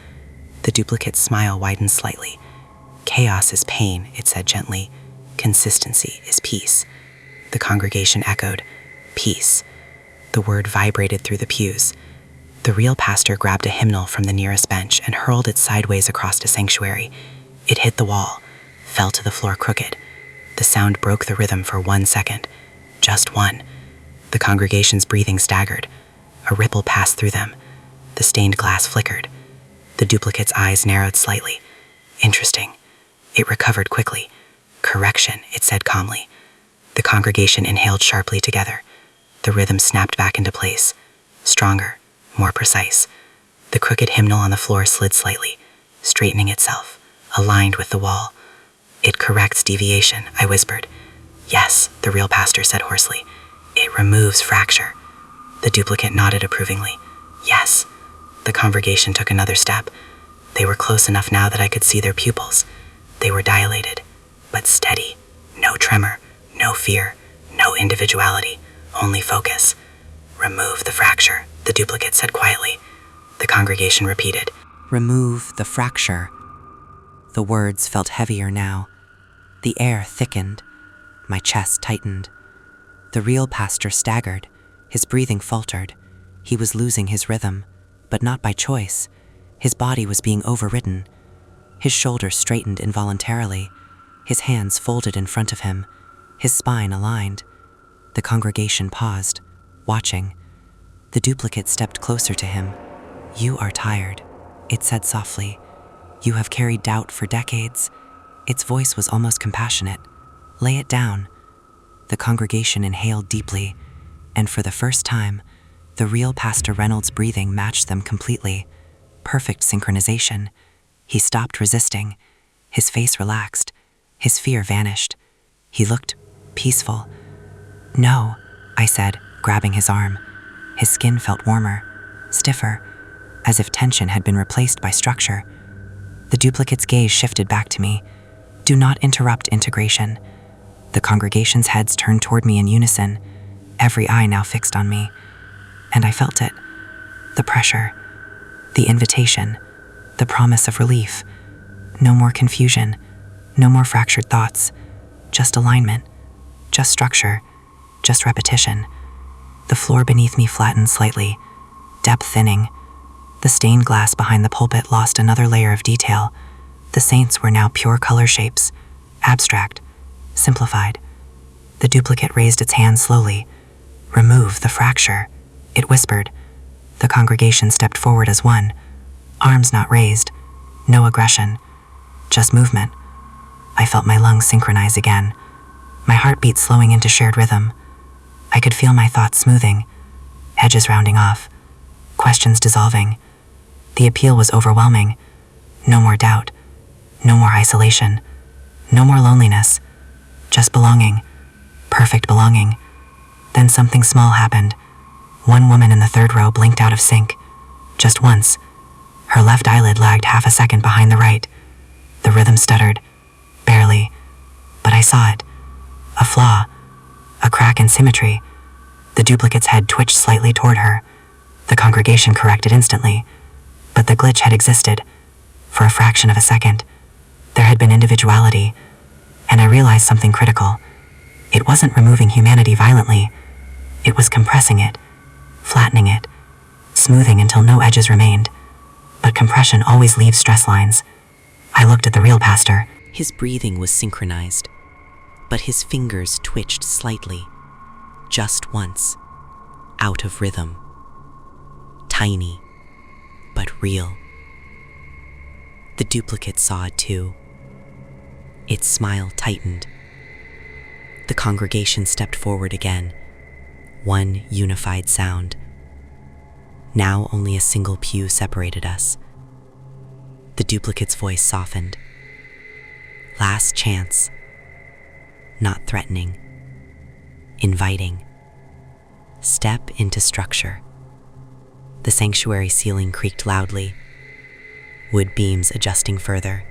Speaker 1: The duplicate's smile widened slightly. "Chaos is pain," it said gently. "Consistency is peace." The congregation echoed, "Peace." The word vibrated through the pews. The real pastor grabbed a hymnal from the nearest bench and hurled it sideways across the sanctuary. It hit the wall, fell to the floor crooked. The sound broke the rhythm for 1 second. Just one. The congregation's breathing staggered. A ripple passed through them. The stained glass flickered. The duplicate's eyes narrowed slightly. "Interesting." It recovered quickly. "Correction," it said calmly. The congregation inhaled sharply together. The rhythm snapped back into place. Stronger, more precise. The crooked hymnal on the floor slid slightly, straightening itself, aligned with the wall. "It corrects deviation," I whispered. "Yes," the real pastor said hoarsely. "It removes fracture." The duplicate nodded approvingly. "Yes." The congregation took another step. They were close enough now that I could see their pupils. They were dilated, but steady. No tremor, no fear, no individuality, only focus. "Remove the fracture," the duplicate said quietly. The congregation repeated, "Remove the fracture." The words felt heavier now. The air thickened. My chest tightened. The real pastor staggered. His breathing faltered. He was losing his rhythm, but not by choice. His body was being overridden. His shoulders straightened involuntarily. His hands folded in front of him, his spine aligned. The congregation paused, watching. The duplicate stepped closer to him. "You are tired," it said softly. "You have carried doubt for decades." Its voice was almost compassionate. "Lay it down." The congregation inhaled deeply, and for the first time, the real Pastor Reynolds' breathing matched them completely. Perfect synchronization. He stopped resisting. His face relaxed. His fear vanished. He looked peaceful. "No," I said, grabbing his arm. His skin felt warmer, stiffer, as if tension had been replaced by structure. The duplicate's gaze shifted back to me. "Do not interrupt integration." The congregation's heads turned toward me in unison, every eye now fixed on me. And I felt it. The pressure, the invitation, the promise of relief. No more confusion, no more fractured thoughts, just alignment, just structure, just repetition. The floor beneath me flattened slightly, depth thinning. The stained glass behind the pulpit lost another layer of detail. The saints were now pure color shapes, abstract, simplified. The duplicate raised its hand slowly. "Remove the fracture," it whispered. The congregation stepped forward as one, arms not raised, no aggression, just movement. I felt my lungs synchronize again, my heartbeat slowing into shared rhythm. I could feel my thoughts smoothing, edges rounding off, questions dissolving. The appeal was overwhelming. No more doubt, no more isolation, no more loneliness, just belonging, perfect belonging. Then something small happened. One woman in the third row blinked out of sync, just once. Her left eyelid lagged half a second behind the right. The rhythm stuttered, barely, but I saw it. A flaw, a crack in symmetry. The duplicate's head twitched slightly toward her. The congregation corrected instantly, but the glitch had existed. For a fraction of a second, there had been individuality, and I realized something critical. It wasn't removing humanity violently. It was compressing it, flattening it, smoothing until no edges remained. But compression always leaves stress lines.
Speaker 7: I looked at the real pastor.
Speaker 8: His breathing was synchronized, but his fingers twitched slightly, just once, out of rhythm. Tiny, but real. The duplicate saw it too. Its smile tightened. The congregation stepped forward again, one unified sound. Now only a single pew separated us. The duplicate's voice softened. Last chance. Not threatening. Inviting. Step into structure. The sanctuary ceiling creaked loudly, wood beams adjusting further.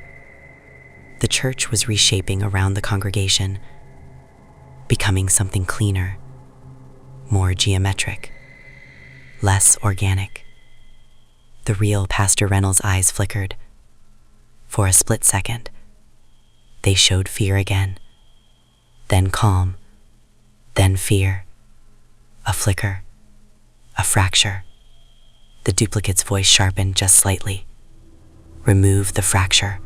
Speaker 8: The church was reshaping around the congregation, becoming something cleaner, more geometric, less organic. The real Pastor Reynolds' eyes flickered. For a split second, they showed fear again, then calm, then fear. A flicker, a fracture. The duplicate's voice sharpened just slightly. Remove the fracture.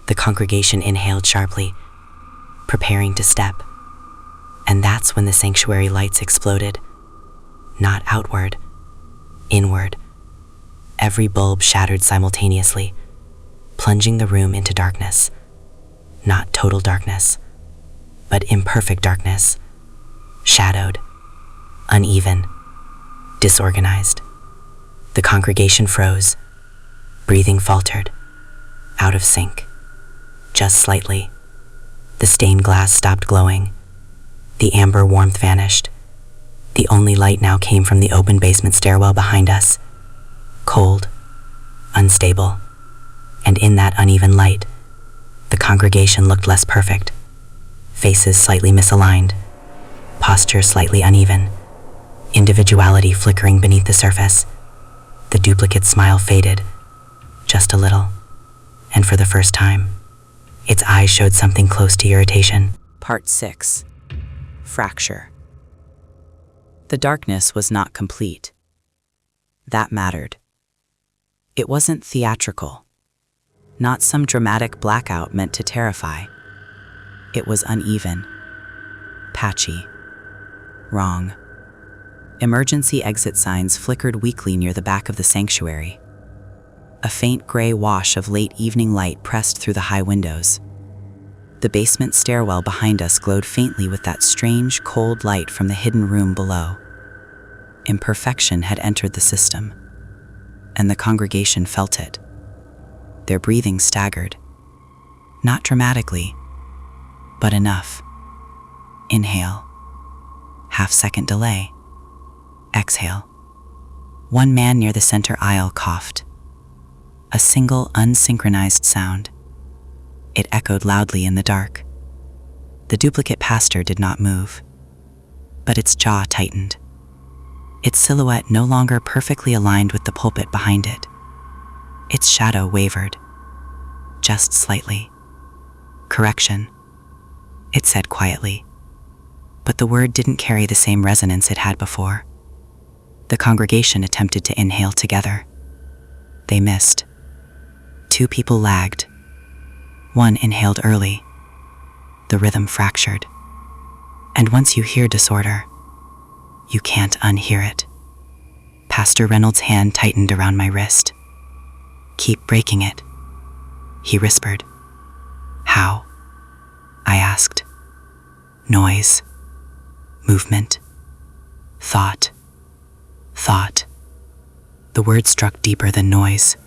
Speaker 8: The congregation inhaled sharply, preparing to step. And that's when the sanctuary lights exploded. Not outward, inward. Every bulb shattered simultaneously, plunging the room into darkness. Not total darkness, but imperfect darkness. Shadowed, uneven, disorganized. The congregation froze. Breathing faltered, out of sync. Just slightly. The stained glass stopped glowing. The amber warmth vanished. The only light now came from the open basement stairwell behind us. Cold, unstable. And in that uneven light, the congregation looked less perfect. Faces slightly misaligned. Posture slightly uneven. Individuality flickering beneath the surface. The duplicate smile faded, just a little, and for the first time, its eyes showed something close to irritation.
Speaker 1: Part 6. Fracture. The darkness was not complete. That mattered. It wasn't theatrical. Not some dramatic blackout meant to terrify. It was uneven, patchy, wrong. Emergency exit signs flickered weakly near the back of the sanctuary. A faint gray wash of late evening light pressed through the high windows. The basement stairwell behind us glowed faintly with that strange, cold light from the hidden room below. Imperfection had entered the system, and the congregation felt it. Their breathing staggered. Not dramatically, but enough. Inhale. Half-second delay. Exhale. One man near the center aisle coughed. A single unsynchronized sound. It echoed loudly in the dark. The duplicate pastor did not move, but its jaw tightened. Its silhouette no longer perfectly aligned with the pulpit behind it. Its shadow wavered, just slightly. Correction, it said quietly, but the word didn't carry the same resonance it had before. The congregation attempted to inhale together. They missed. 2 people lagged. One inhaled early. The rhythm fractured. And once you hear disorder, you can't unhear it. Pastor Reynolds' hand tightened around my wrist. Keep breaking it, he whispered. How? I asked. Noise. Movement. Thought. Thought. The word struck deeper than noise.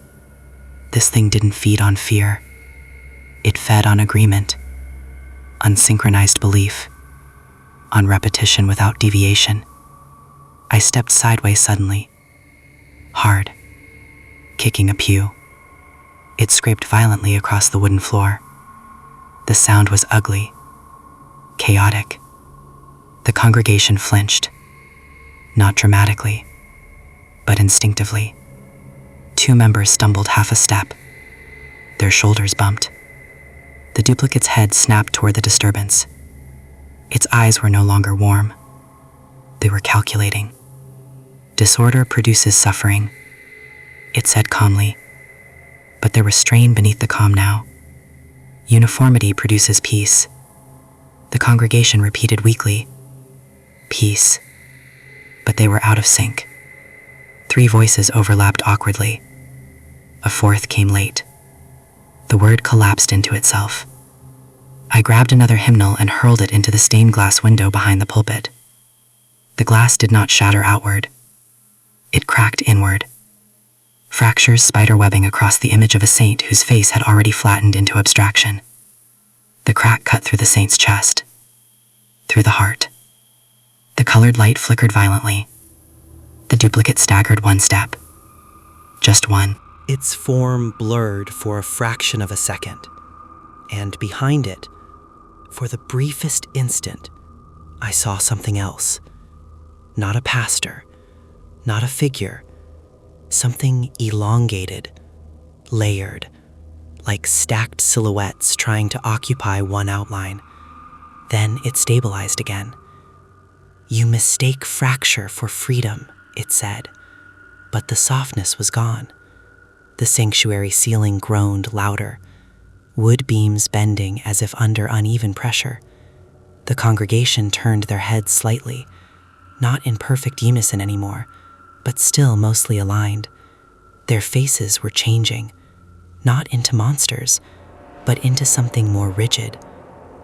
Speaker 1: This thing didn't feed on fear. It fed on agreement, unsynchronized belief, on repetition without deviation. I stepped sideways suddenly, hard, kicking a pew. It scraped violently across the wooden floor. The sound was ugly, chaotic. The congregation flinched, not dramatically, but instinctively. 2 members stumbled half a step. Their shoulders bumped. The duplicate's head snapped toward the disturbance. Its eyes were no longer warm. They were calculating. Disorder produces suffering, it said calmly,
Speaker 6: but there was strain beneath the calm now. Uniformity produces peace. The congregation repeated weakly, "Peace." But they were out of sync. 3 voices overlapped awkwardly. A 4th came late. The word collapsed into itself. I grabbed another hymnal and hurled it into the stained glass window behind the pulpit. The glass did not shatter outward. It cracked inward. Fractures spiderwebbing across the image of a saint whose face had already flattened into abstraction. The crack cut through the saint's chest, through the heart. The colored light flickered violently. The duplicate staggered 1 step. Just one.
Speaker 8: Its form blurred for a fraction of a second, and behind it, for the briefest instant, I saw something else. Not a pastor, not a figure, something elongated, layered, like stacked silhouettes trying to occupy one outline. Then it stabilized again. "You mistake fracture for freedom," it said, but the softness was gone. The sanctuary ceiling groaned louder, wood beams bending as if under uneven pressure. The congregation turned their heads slightly, not in perfect unison anymore, but still mostly aligned. Their faces were changing, not into monsters, but into something more rigid,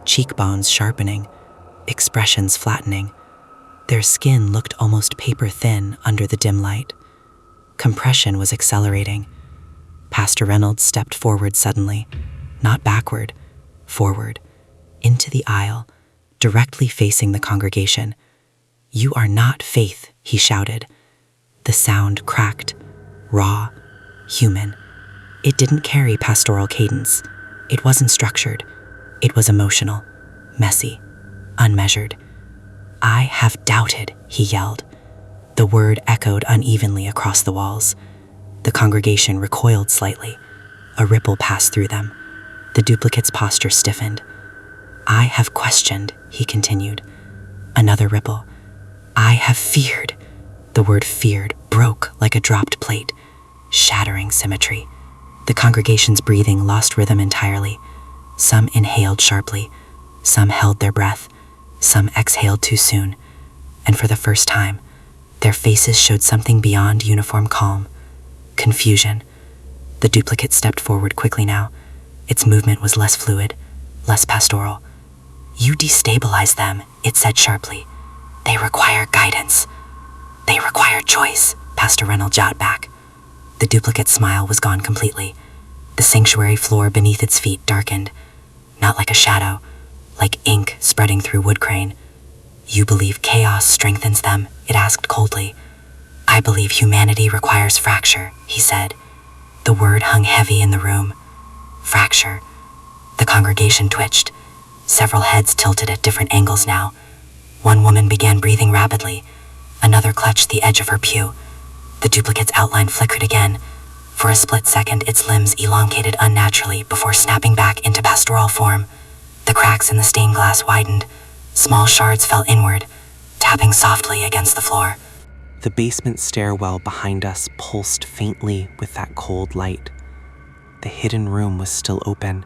Speaker 8: cheekbones sharpening, expressions flattening. Their skin looked almost paper thin under the dim light. Compression was accelerating. Pastor Reynolds stepped forward suddenly, not backward, forward, into the aisle, directly facing the congregation. "You are not faith," he shouted. The sound cracked, raw, human. It didn't carry pastoral cadence. It wasn't structured. It was emotional, messy, unmeasured. "I have doubted," he yelled. The word echoed unevenly across the walls. The congregation recoiled slightly. A ripple passed through them. The duplicate's posture stiffened. "I have questioned," he continued. Another ripple. "I have feared." The word feared broke like a dropped plate, shattering symmetry. The congregation's breathing lost rhythm entirely. Some inhaled sharply, some held their breath, some exhaled too soon, and for the first time, their faces showed something beyond uniform calm. Confusion. The duplicate stepped forward quickly now. Its movement was less fluid, less pastoral. "You destabilize them," it said sharply. "They require guidance. They require choice," Pastor Reynolds jot back. The duplicate's smile was gone completely. The sanctuary floor beneath its feet darkened, not like a shadow, like ink spreading through wood grain. "You believe chaos strengthens them?" it asked coldly. "I believe humanity requires fracture," he said. The word hung heavy in the room. Fracture. The congregation twitched. Several heads tilted at different angles now. One woman began breathing rapidly. Another clutched the edge of her pew. The duplicate's outline flickered again. For a split second, its limbs elongated unnaturally before snapping back into pastoral form. The cracks in the stained glass widened. Small shards fell inward, tapping softly against the floor.
Speaker 2: The basement stairwell behind us pulsed faintly with that cold light. The hidden room was still open,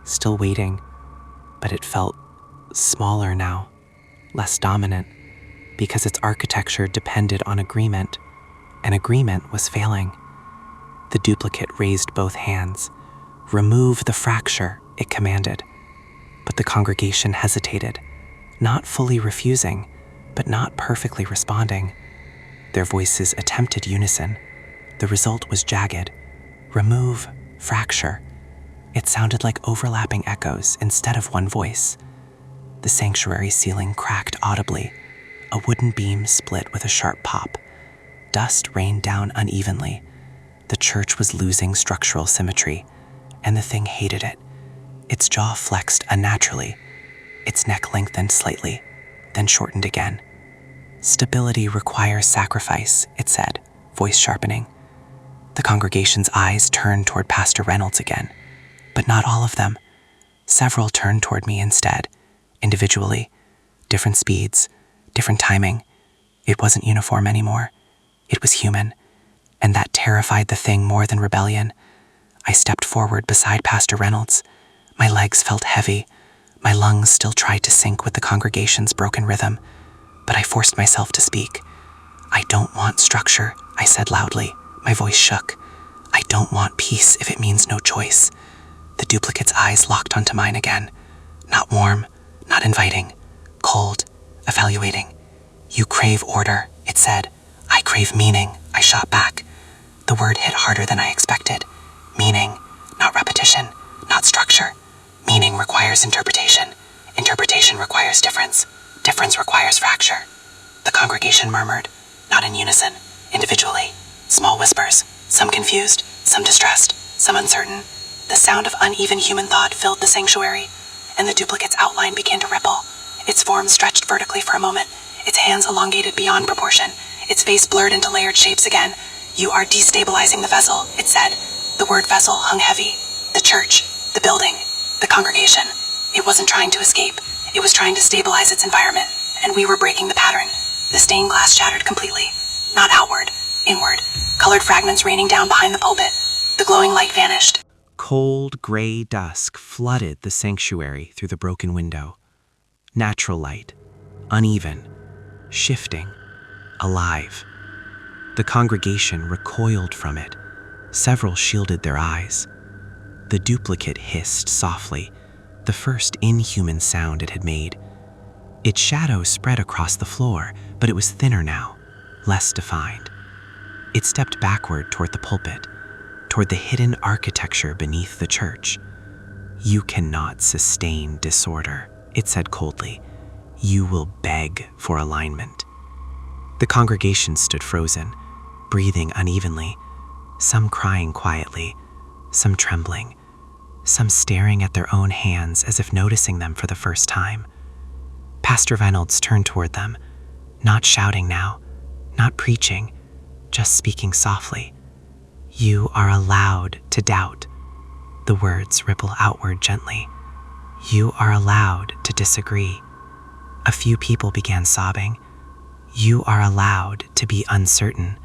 Speaker 2: still waiting, but it felt smaller now, less dominant, because its architecture depended on agreement, and agreement was failing. The duplicate raised both hands. "Remove the fracture," it commanded. But the congregation hesitated, not fully refusing, but not perfectly responding. Their voices attempted unison. The result was jagged. "Remove, fracture." It sounded like overlapping echoes instead of one voice. The sanctuary ceiling cracked audibly. A wooden beam split with a sharp pop. Dust rained down unevenly. The church was losing structural symmetry, and the thing hated it. Its jaw flexed unnaturally. Its neck lengthened slightly, then shortened again. "Stability requires sacrifice," it said, voice sharpening. The congregation's eyes turned toward Pastor Reynolds again, but not all of them. Several turned toward me instead, individually, different speeds, different timing. It wasn't uniform anymore. It was human, and that terrified the thing more than rebellion.
Speaker 4: I stepped forward beside Pastor Reynolds. My legs felt heavy. My lungs still tried to sync with the congregation's broken rhythm, but I forced myself to speak. "I don't want structure," I said loudly. My voice shook. "I don't want peace if it means no choice." The duplicate's eyes locked onto mine again. Not warm, not inviting, cold, evaluating. "You crave order," it said. "I crave meaning," I shot back. The word hit harder than I expected. Meaning, not repetition, not structure. Meaning requires interpretation. Interpretation requires difference. Difference requires fracture. The congregation murmured, not in unison, individually. Small whispers, some confused, some distressed, some uncertain. The sound of uneven human thought filled the sanctuary, and the duplicate's outline began to ripple. Its form stretched vertically for a moment, its hands elongated beyond proportion, its face blurred into layered shapes again. "You are destabilizing the vessel," it said. The word vessel hung heavy. The church, the building, the congregation. It wasn't trying to escape. It was trying to stabilize its environment, and we were breaking the pattern. The stained glass shattered completely. Not outward, inward. Colored fragments raining down behind the pulpit. The glowing light vanished.
Speaker 2: Cold gray dusk flooded the sanctuary through the broken window. Natural light, uneven, shifting, alive. The congregation recoiled from it. Several shielded their eyes. The duplicate hissed softly, the first inhuman sound it had made. Its shadow spread across the floor, but it was thinner now, less defined. It stepped backward toward the pulpit, toward the hidden architecture beneath the church. "You cannot sustain disorder," it said coldly. "You will beg for alignment." The congregation stood frozen, breathing unevenly, some crying quietly, some trembling, some staring at their own hands as if noticing them for the first time. Pastor Reynolds turned toward them, not shouting now, not preaching, just speaking softly. "You are allowed to doubt." The words ripple outward gently. "You are allowed to disagree." A few people began sobbing. "You are allowed to be uncertain."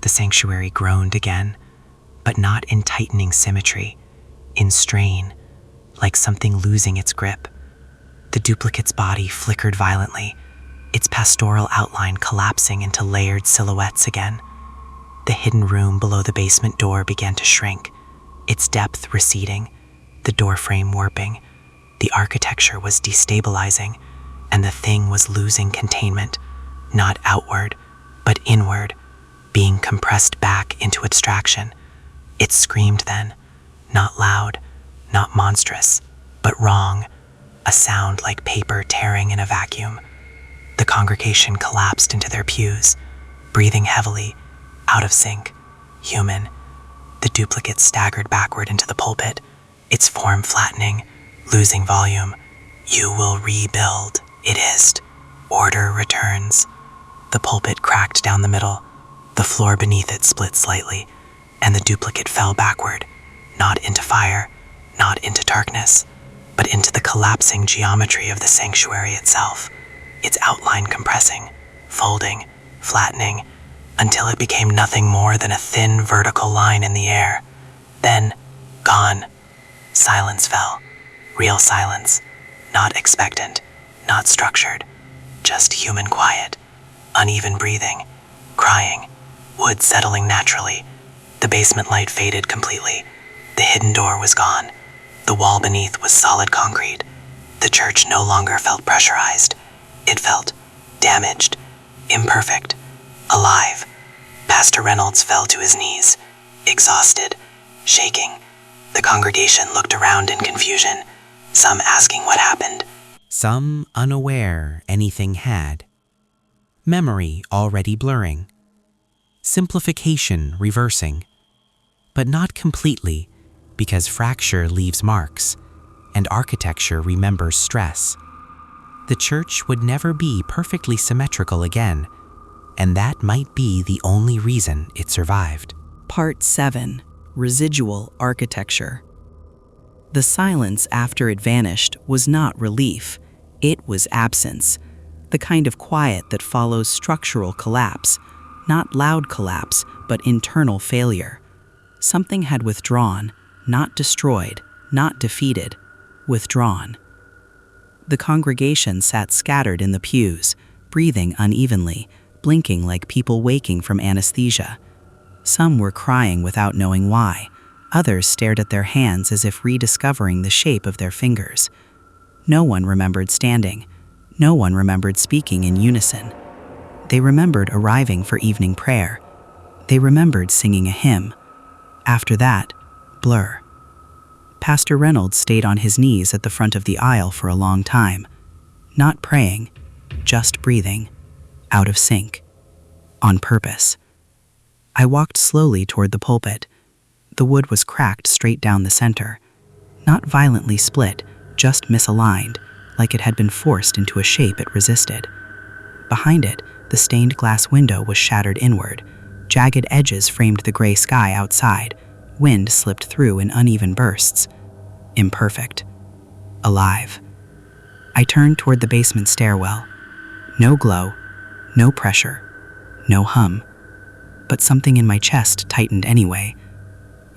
Speaker 2: The sanctuary groaned again, but not in tightening symmetry, in strain, like something losing its grip. The duplicate's body flickered violently, its pastoral outline collapsing into layered silhouettes again. The hidden room below the basement door began to shrink, its depth receding, the doorframe warping. The architecture was destabilizing, and the thing was losing containment, not outward, but inward, being compressed back into abstraction. It screamed then, not loud, not monstrous, but wrong, a sound like paper tearing in a vacuum. The congregation collapsed into their pews, breathing heavily, out of sync, human. The duplicate staggered backward into the pulpit, its form flattening, losing volume. "You will rebuild," it hissed. "Order returns." The pulpit cracked down the middle. The floor beneath it split slightly, and the duplicate fell backward, not into fire, not into darkness, but into the collapsing geometry of the sanctuary itself, its outline compressing, folding, flattening, until it became nothing more than a thin vertical line in the air. Then, gone. Silence fell. Real silence. Not expectant, not structured. Just human quiet. Uneven breathing. Crying. Wood settling naturally. The basement light faded completely. The hidden door was gone. The wall beneath was solid concrete. The church no longer felt pressurized. It felt damaged, imperfect, alive. Pastor Reynolds fell to his knees, exhausted, shaking. The congregation looked around in confusion, some asking what happened,
Speaker 1: Some unaware anything had. Memory already blurring. Simplification reversing. But not completely, because fracture leaves marks, and architecture remembers stress. The church would never be perfectly symmetrical again, and that might be the only reason it survived.
Speaker 7: Part 7. Residual Architecture. The silence after it vanished was not relief. It was absence, the kind of quiet that follows structural collapse, not loud collapse, but internal failure. Something had withdrawn, not destroyed, not defeated, withdrawn. The congregation sat scattered in the pews, breathing unevenly, blinking like people waking from anesthesia. Some were crying without knowing why. Others stared at their hands as if rediscovering the shape of their fingers. No one remembered standing. No one remembered speaking in unison. They remembered arriving for evening prayer. They remembered singing a hymn. After that, blur. Pastor Reynolds stayed on his knees at the front of the aisle for a long time, not praying, just breathing, out of sync, on purpose. I walked slowly toward the pulpit. The wood was cracked straight down the center, not violently split, just misaligned, like it had been forced into a shape it resisted. Behind it, the stained glass window was shattered inward. Jagged edges framed the gray sky outside. Wind slipped through in uneven bursts. Imperfect. Alive. I turned toward the basement stairwell. No glow, no pressure, no hum. But something in my chest tightened anyway.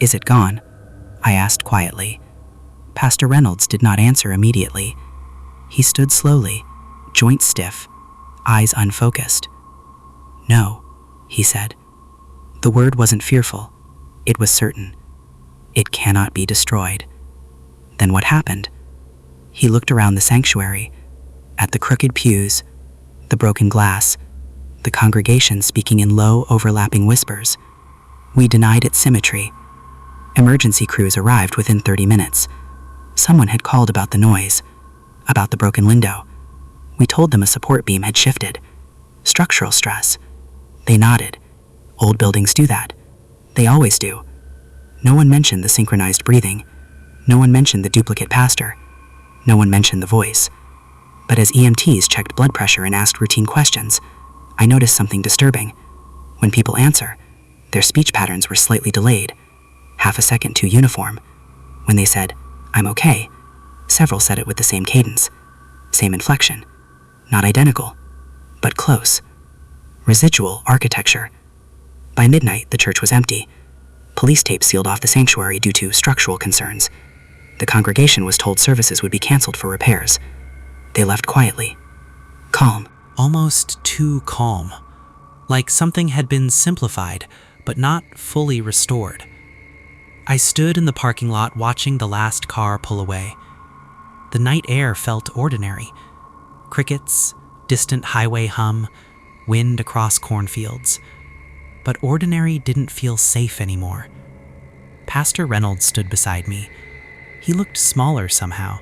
Speaker 7: "Is it gone?" I asked quietly. Pastor Reynolds did not answer immediately. He stood slowly, joints stiff, eyes unfocused. "No," he said. The word wasn't fearful. It was certain. "It cannot be destroyed." Then what happened? He looked around the sanctuary, at the crooked pews, the broken glass, the congregation speaking in low, overlapping whispers. We denied its symmetry. Emergency crews arrived within 30 minutes. Someone had called about the noise, about the broken window. We told them a support beam had shifted. Structural stress. They nodded. Old buildings do that. They always do. No one mentioned the synchronized breathing. No one mentioned the duplicate pastor. No one mentioned the voice. But as EMTs checked blood pressure and asked routine questions, I noticed something disturbing. When people answer, their speech patterns were slightly delayed, half a second too uniform. When they said, "I'm okay," several said it with the same cadence, same inflection. Not identical, but close. Residual architecture. By midnight, the church was empty. Police tape sealed off the sanctuary due to structural concerns. The congregation was told services would be canceled for repairs. They left quietly, calm.
Speaker 2: Almost too calm. Like something had been simplified, but not fully restored. I stood in the parking lot watching the last car pull away. The night air felt ordinary. Crickets, distant highway hum, wind across cornfields. But ordinary didn't feel safe anymore. Pastor Reynolds stood beside me. He looked smaller somehow,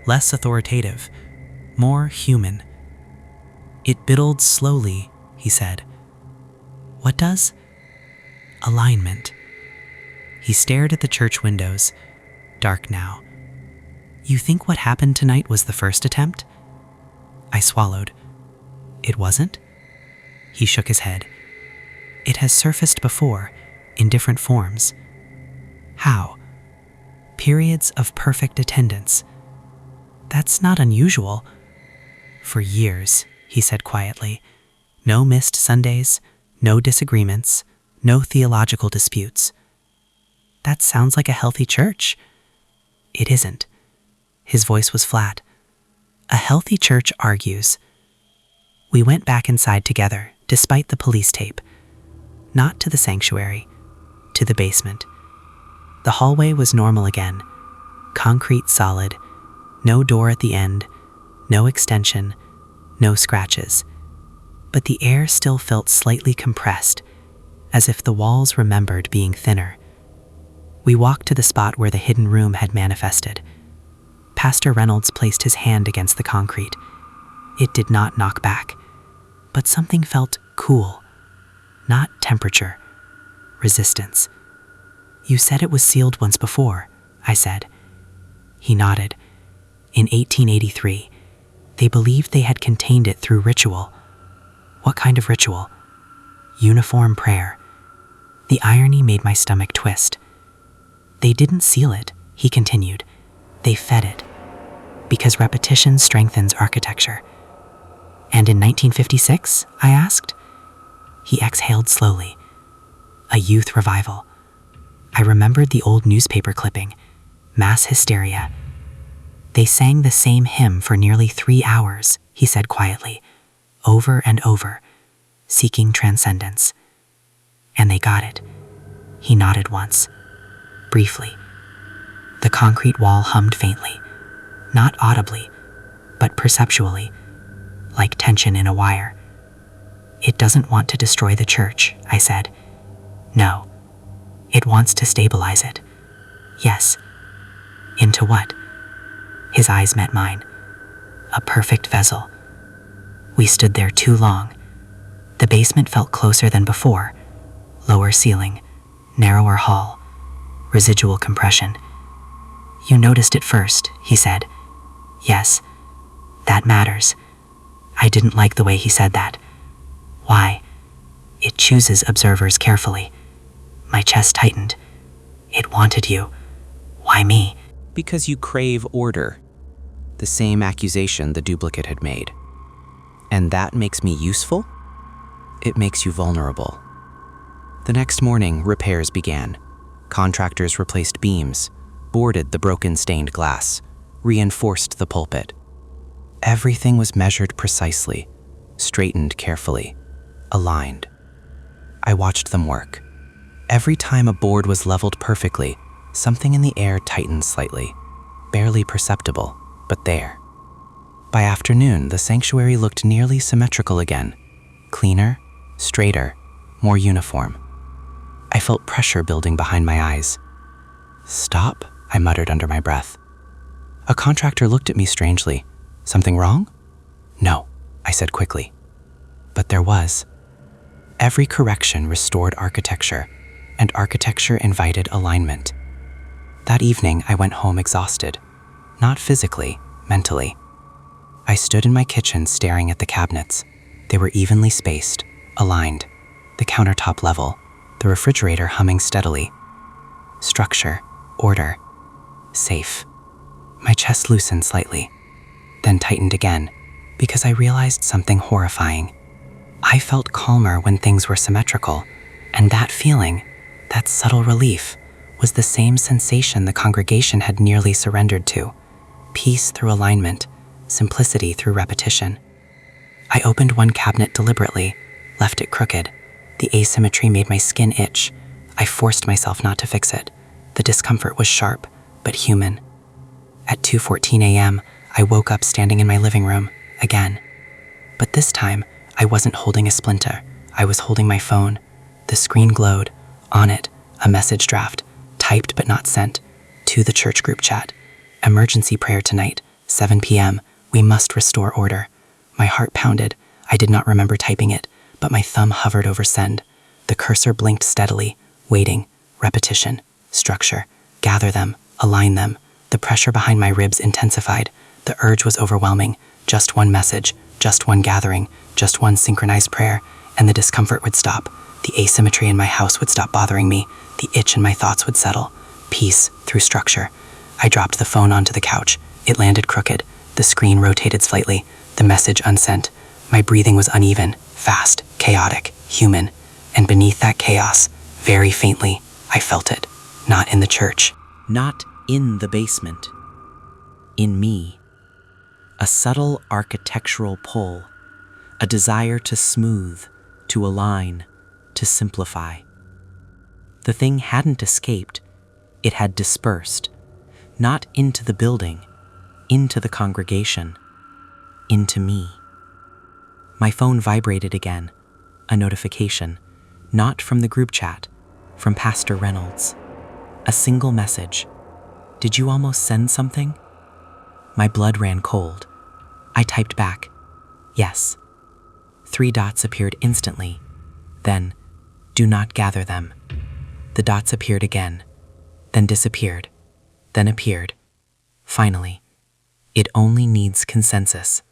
Speaker 2: less authoritative, more human. "It builds slowly," he said. "What does?" "Alignment." He stared at the church windows, dark now. "You think what happened tonight was the first attempt?" I swallowed. "It wasn't?" He shook his head. "It has surfaced before, in different forms." "How?" "Periods of perfect attendance." "That's not unusual." "For years," he said quietly. "No missed Sundays, no disagreements, no theological disputes." "That sounds like a healthy church." "It isn't." His voice was flat. "A healthy church argues." We went back inside together, despite the police tape. Not to the sanctuary, to the basement. The hallway was normal again. Concrete solid, no door at the end, no extension, no scratches. But the air still felt slightly compressed, as if the walls remembered being thinner. We walked to the spot where the hidden room had manifested. Pastor Reynolds placed his hand against the concrete. It did not knock back, but something felt cool. Not temperature, resistance. "You said it was sealed once before," I said. He nodded. "In 1883, they believed they had contained it through ritual." "What kind of ritual?" "Uniform prayer." The irony made my stomach twist. "They didn't seal it," he continued. "They fed it. Because repetition strengthens architecture." "And in 1956, I asked. He exhaled slowly. "A youth revival."
Speaker 8: I remembered the old newspaper clipping, mass hysteria. They sang the same hymn for nearly 3 hours, he said quietly, over and over, seeking transcendence. And they got it. He nodded once, briefly. The concrete wall hummed faintly, not audibly, but perceptually, like tension in a wire. It doesn't want to destroy the church, I said. No. It wants to stabilize it. Yes. Into what? His eyes met mine. A perfect vessel. We stood there too long. The basement felt closer than before. Lower ceiling, narrower hall, residual compression. You noticed it first, he said. Yes. That matters. I didn't like the way he said that. Why? It chooses observers carefully. My chest tightened. It wanted you. Why me?
Speaker 1: Because you crave order. The same accusation the duplicate had made. And that makes me useful? It makes you vulnerable. The next morning, repairs began. Contractors replaced beams, boarded the broken stained glass, reinforced the pulpit. Everything was measured precisely, straightened carefully, aligned. I watched them work. Every time a board was leveled perfectly, something in the air tightened slightly, barely perceptible, but there. By afternoon, the sanctuary looked nearly symmetrical again, cleaner, straighter, more uniform. I felt pressure building behind my eyes. Stop, I muttered under my breath. A contractor looked at me strangely. Something wrong? No, I said quickly. But there was. Every correction restored architecture, and architecture invited alignment. That evening, I went home exhausted. Not physically, mentally. I stood in my kitchen staring at the cabinets. They were evenly spaced, aligned, the countertop level, the refrigerator humming steadily. Structure, order, safe. My chest loosened slightly, then tightened again, because I realized something horrifying. I felt calmer when things were symmetrical, and that feeling, that subtle relief, was the same sensation the congregation had nearly surrendered to. Peace through alignment, simplicity through repetition. I opened one cabinet deliberately, left it crooked. The asymmetry made my skin itch. I forced myself not to fix it. The discomfort was sharp, but human. At 2:14 a.m., I woke up standing in my living room, again. But this time, I wasn't holding a splinter. I was holding my phone. The screen glowed. On it, a message draft, typed but not sent, to the church group chat. Emergency prayer tonight, 7 p.m. We must restore order. My heart pounded. I did not remember typing it, but my thumb hovered over send. The cursor blinked steadily, waiting, repetition, structure, gather them, align them. The pressure behind my ribs intensified. The urge was overwhelming. Just one message, just one gathering, just one synchronized prayer, and the discomfort would stop. The asymmetry in my house would stop bothering me. The itch in my thoughts would settle. Peace through structure. I dropped the phone onto the couch. It landed crooked. The screen rotated slightly. The message unsent. My breathing was uneven, fast, chaotic, human. And beneath that chaos, very faintly, I felt it. Not in the church. Not in the basement. In me. A subtle architectural pull. A desire to smooth, to align, to simplify. The thing hadn't escaped. It had dispersed. Not into the building, into the congregation, into me. My phone vibrated again. A notification, not from the group chat, from Pastor Reynolds. A single message. Did you almost send something? My blood ran cold. I typed back, yes. 3 dots appeared instantly. Then, do not gather them. The dots appeared again, then disappeared, then appeared. Finally, it only needs consensus.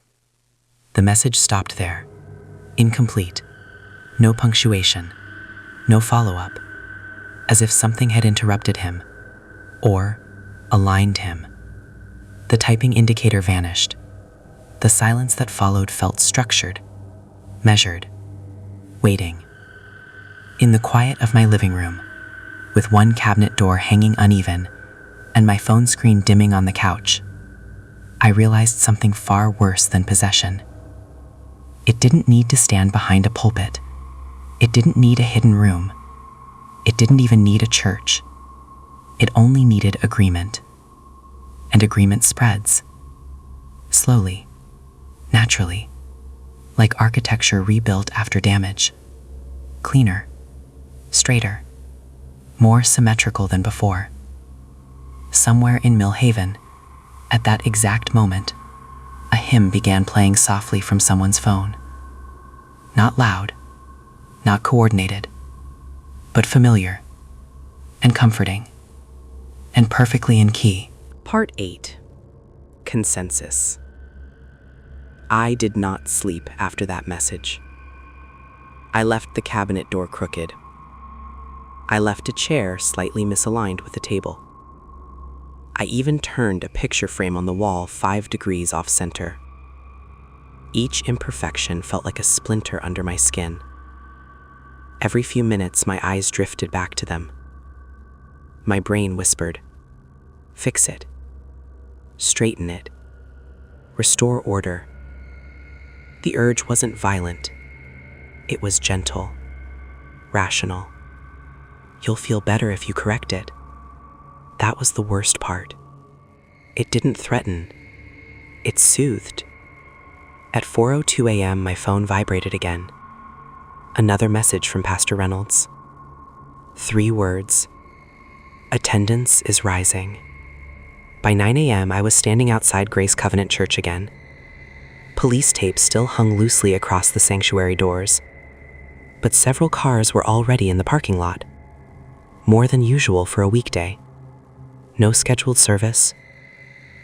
Speaker 1: The message stopped there, incomplete, no punctuation, no follow-up, as if something had interrupted him, or aligned him. The typing indicator vanished. The silence that followed felt structured, measured, waiting. In the quiet of my living room,
Speaker 2: with one cabinet door hanging uneven and my phone screen dimming on the couch, I realized something far worse than possession. It didn't need to stand behind a pulpit. It didn't need a hidden room. It didn't even need a church. It only needed agreement. And agreement spreads. Slowly, naturally, like architecture rebuilt after damage. Cleaner, straighter, more symmetrical than before. Somewhere in Millhaven, at that exact moment, a hymn began playing softly from someone's phone. Not loud, not coordinated, but familiar and comforting and perfectly in key.
Speaker 1: Part 8. Consensus. I did not sleep after that message. I left the cabinet door crooked. I left a chair slightly misaligned with the table. I even turned a picture frame on the wall 5 degrees off center. Each imperfection felt like a splinter under my skin. Every few minutes, my eyes drifted back to them. My brain whispered, "Fix it. Straighten it. Restore order." The urge wasn't violent. It was gentle, rational. You'll feel better if you correct it. That was the worst part. It didn't threaten. It soothed. At 4:02 a.m., my phone vibrated again. Another message from Pastor Reynolds. 3 words. Attendance is rising. By 9 a.m., I was standing outside Grace Covenant Church again. Police tape still hung loosely across the sanctuary doors, but several cars were already in the parking lot. More than usual for a weekday. No scheduled service,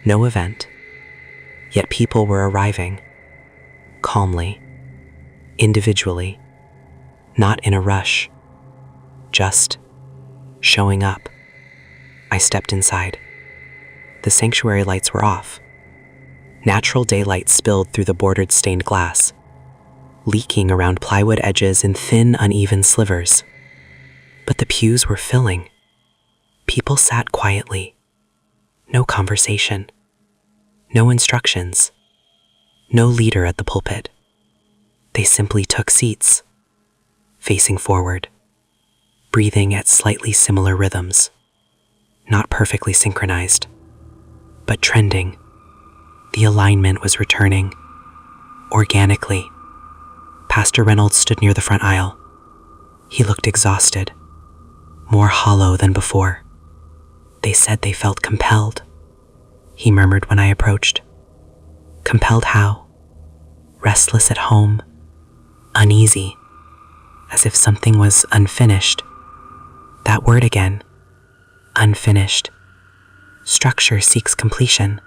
Speaker 1: no event. Yet people were arriving. Calmly, individually, not in a rush. Just showing up. I stepped inside. The sanctuary lights were off. Natural daylight spilled through the bordered stained glass, leaking around plywood edges in thin, uneven slivers. But the pews were filling. People sat quietly. No conversation. No instructions. No leader at the pulpit. They simply took seats, facing forward, breathing at slightly similar rhythms. Not perfectly synchronized, but trending. The alignment was returning. Organically. Pastor Reynolds stood near the front aisle. He looked exhausted, more hollow than before. They said they felt compelled, he murmured when I approached. Compelled how? Restless at home, uneasy, as if something was unfinished. That word again, unfinished. Structure seeks completion.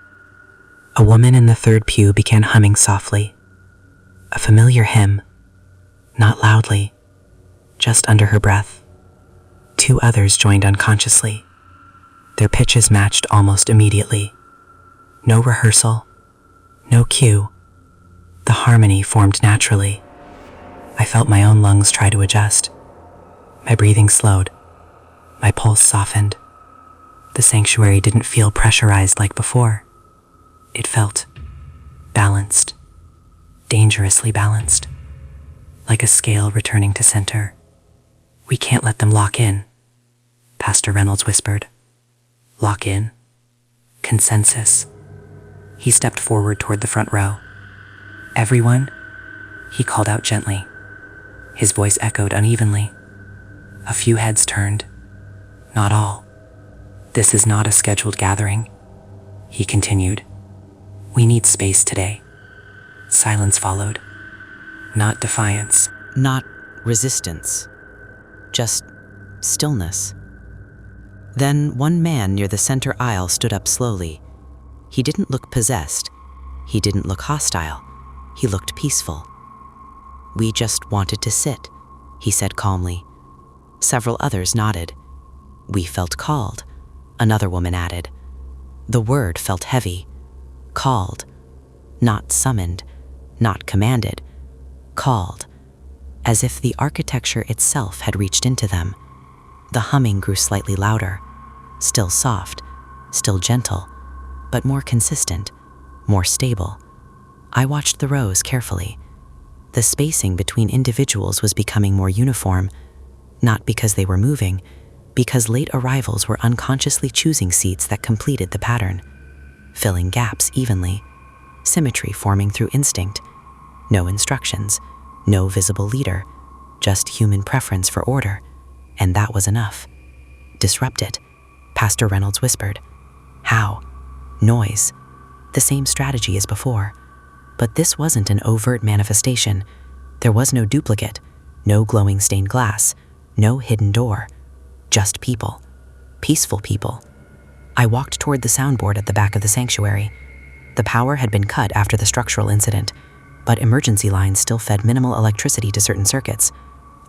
Speaker 1: A woman in the third pew began humming softly. A familiar hymn, not loudly, just under her breath. 2 others joined unconsciously. Their pitches matched almost immediately. No rehearsal, no cue. The harmony formed naturally. I felt my own lungs try to adjust. My breathing slowed. My pulse softened. The sanctuary didn't feel pressurized like before. It felt balanced, dangerously balanced, like a scale returning to center. "We can't let them lock in," Pastor Reynolds whispered. "Lock in?" Consensus. He stepped forward toward the front row. "Everyone?" he called out gently. His voice echoed unevenly. A few heads turned. Not all. "This is not a scheduled gathering," he continued. "We need space today." Silence followed. Not defiance.
Speaker 8: Not resistance. Just stillness. Then one man near the center aisle stood up slowly. He didn't look possessed. He didn't look hostile. He looked peaceful. "We just wanted to sit," he said calmly. Several others nodded. "We felt called," another woman added. The word felt heavy. Called. Not summoned. Not commanded. Called. As if the architecture itself had reached into them. The humming grew slightly louder, still soft, still gentle, but more consistent, more stable. I watched the rows carefully. The spacing between individuals was becoming more uniform, not because they were moving, because late arrivals were unconsciously choosing seats that completed the pattern, filling gaps evenly, symmetry forming through instinct. No instructions, no visible leader, just human preference for order, and that was enough. Disrupt it, Pastor Reynolds whispered. How? Noise. The same strategy as before. But this wasn't an overt manifestation. There was no duplicate, no glowing stained glass, no hidden door. Just people. Peaceful people. I walked toward the soundboard at the back of the sanctuary. The power had been cut after the structural incident, but emergency lines still fed minimal electricity to certain circuits.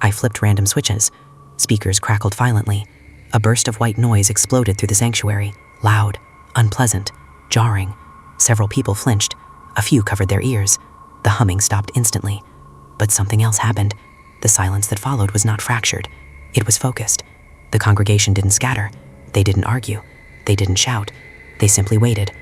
Speaker 8: I flipped random switches. Speakers crackled violently. A burst of white noise exploded through the sanctuary, loud, unpleasant, jarring. Several people flinched. A few covered their ears. The humming stopped instantly. But something else happened. The silence that followed was not fractured. It was focused. The congregation didn't scatter. They didn't argue. They didn't shout. They simply waited.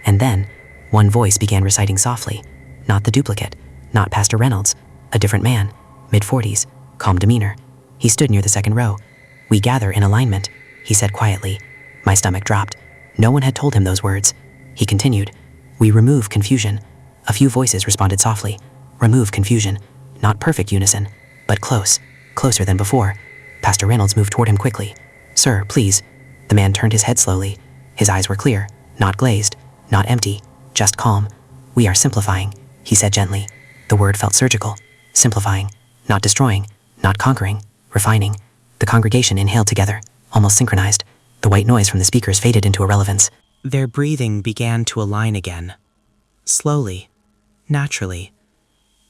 Speaker 8: And then, one voice began reciting softly. Not the duplicate. Not Pastor Reynolds. A different man. Mid-40s. Calm demeanor. He stood near the second row. "We gather in alignment," he said quietly. My stomach dropped. No one had told him those words. He continued. "We remove confusion." A few voices responded softly. Remove confusion. Not perfect unison, but close. Closer than before. Pastor Reynolds moved toward him quickly. "Sir, please." The man turned his head slowly. His eyes were clear, not glazed, not empty, just calm. "We are simplifying," he said gently. The word felt surgical. Simplifying. Not destroying, not conquering, refining. The congregation inhaled together, almost synchronized. The white noise from the speakers faded into irrelevance.
Speaker 2: Their breathing began to align again. Slowly, naturally.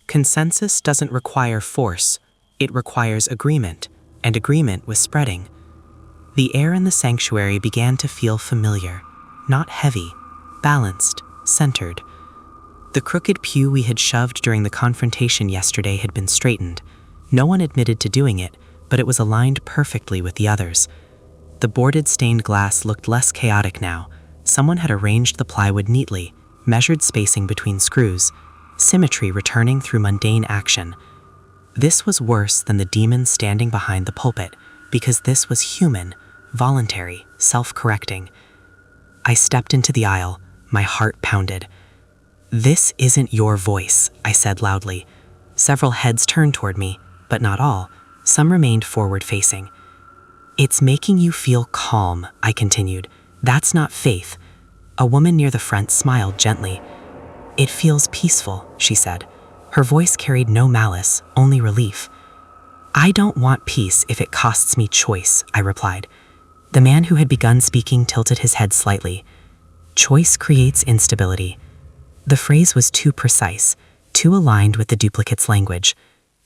Speaker 2: Consensus doesn't require force. It requires agreement, and agreement was spreading. The air in the sanctuary began to feel familiar, not heavy, balanced, centered. The crooked pew we had shoved during the confrontation yesterday had been straightened. No one admitted to doing it, but it was aligned perfectly with the others. The boarded stained glass looked less chaotic now. Someone had arranged the plywood neatly, measured spacing between screws, symmetry returning through mundane action. This was worse than the demon standing behind the pulpit, because this was human, voluntary, self-correcting. I stepped into the aisle, my heart pounded. "This isn't your voice," I said loudly. Several heads turned toward me, but not all. Some remained forward-facing. "It's making you feel calm," I continued. "That's not faith." A woman near the front smiled gently. "It feels peaceful," she said. Her voice carried no malice, only relief. "I don't want peace if it costs me choice," I replied. The man who had begun speaking tilted his head slightly. "Choice creates instability." The phrase was too precise, too aligned with the duplicate's language.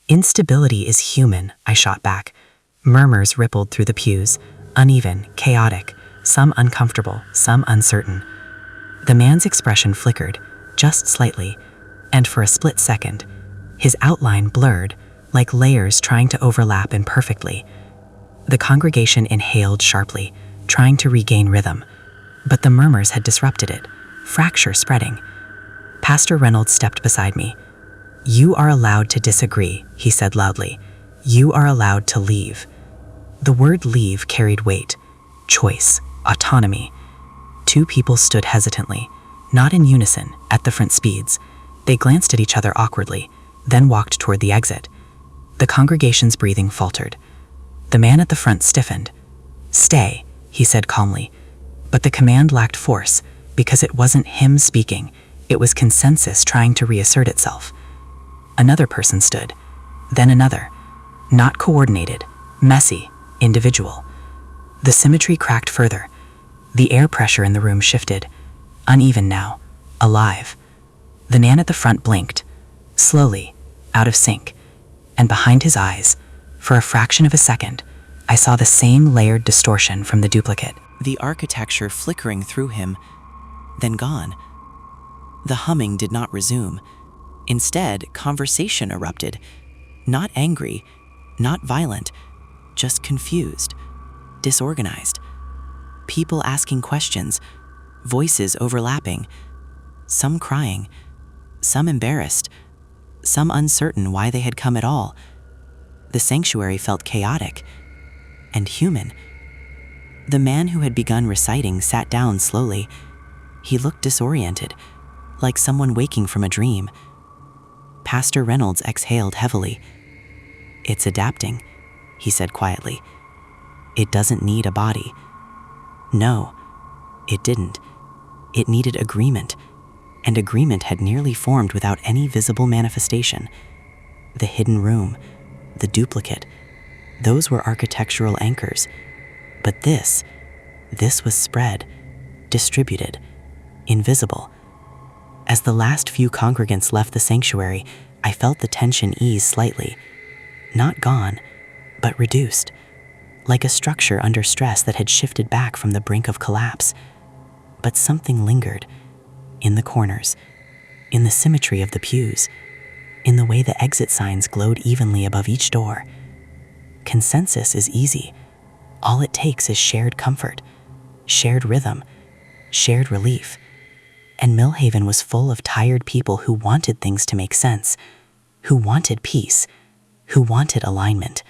Speaker 2: "Instability is human," I shot back. Murmurs rippled through the pews, uneven, chaotic, some uncomfortable, some uncertain. The man's expression flickered, just slightly, and for a split second, his outline blurred, like layers trying to overlap imperfectly. The congregation inhaled sharply, trying to regain rhythm, but the murmurs had disrupted it, fracture spreading. Pastor Reynolds stepped beside me. "You are allowed to disagree," he said loudly. "You are allowed to leave." The word leave carried weight, choice, autonomy. Two people stood hesitantly, not in unison, at different speeds. They glanced at each other awkwardly, then walked toward the exit. The congregation's breathing faltered. The man at the front stiffened. "Stay," he said calmly. But the command lacked force, because it wasn't him speaking. It was consensus trying to reassert itself. Another person stood, then another. Not coordinated, messy, individual. The symmetry cracked further. The air pressure in the room shifted. Uneven now, alive. The man at the front blinked, slowly, out of sync, and behind his eyes, for a fraction of a second, I saw the same layered distortion from the duplicate.
Speaker 1: The architecture flickering through him, then gone. The humming did not resume. Instead, conversation erupted. Not angry, not violent, just confused.
Speaker 8: disorganized. People asking questions, voices overlapping, some crying, some embarrassed, some uncertain why they had come at all. The sanctuary felt chaotic and human. The man who had begun reciting sat down slowly. He looked disoriented, like someone waking from a dream. Pastor Reynolds exhaled heavily. "It's adapting," he said quietly. "It doesn't need a body." No, it didn't. It needed agreement, and agreement had nearly formed without any visible manifestation. The hidden room, the duplicate, those were architectural anchors. But this was spread, distributed, invisible. As the last few congregants left the sanctuary, I felt the tension ease slightly. Not gone, but reduced, like a structure under stress that had shifted back from the brink of collapse. But something lingered, in the corners, in the symmetry of the pews, in the way the exit signs glowed evenly above each door. Consensus is easy. All it takes is shared comfort, shared rhythm, shared relief. And Millhaven was full of tired people who wanted things to make sense, who wanted peace, who wanted alignment.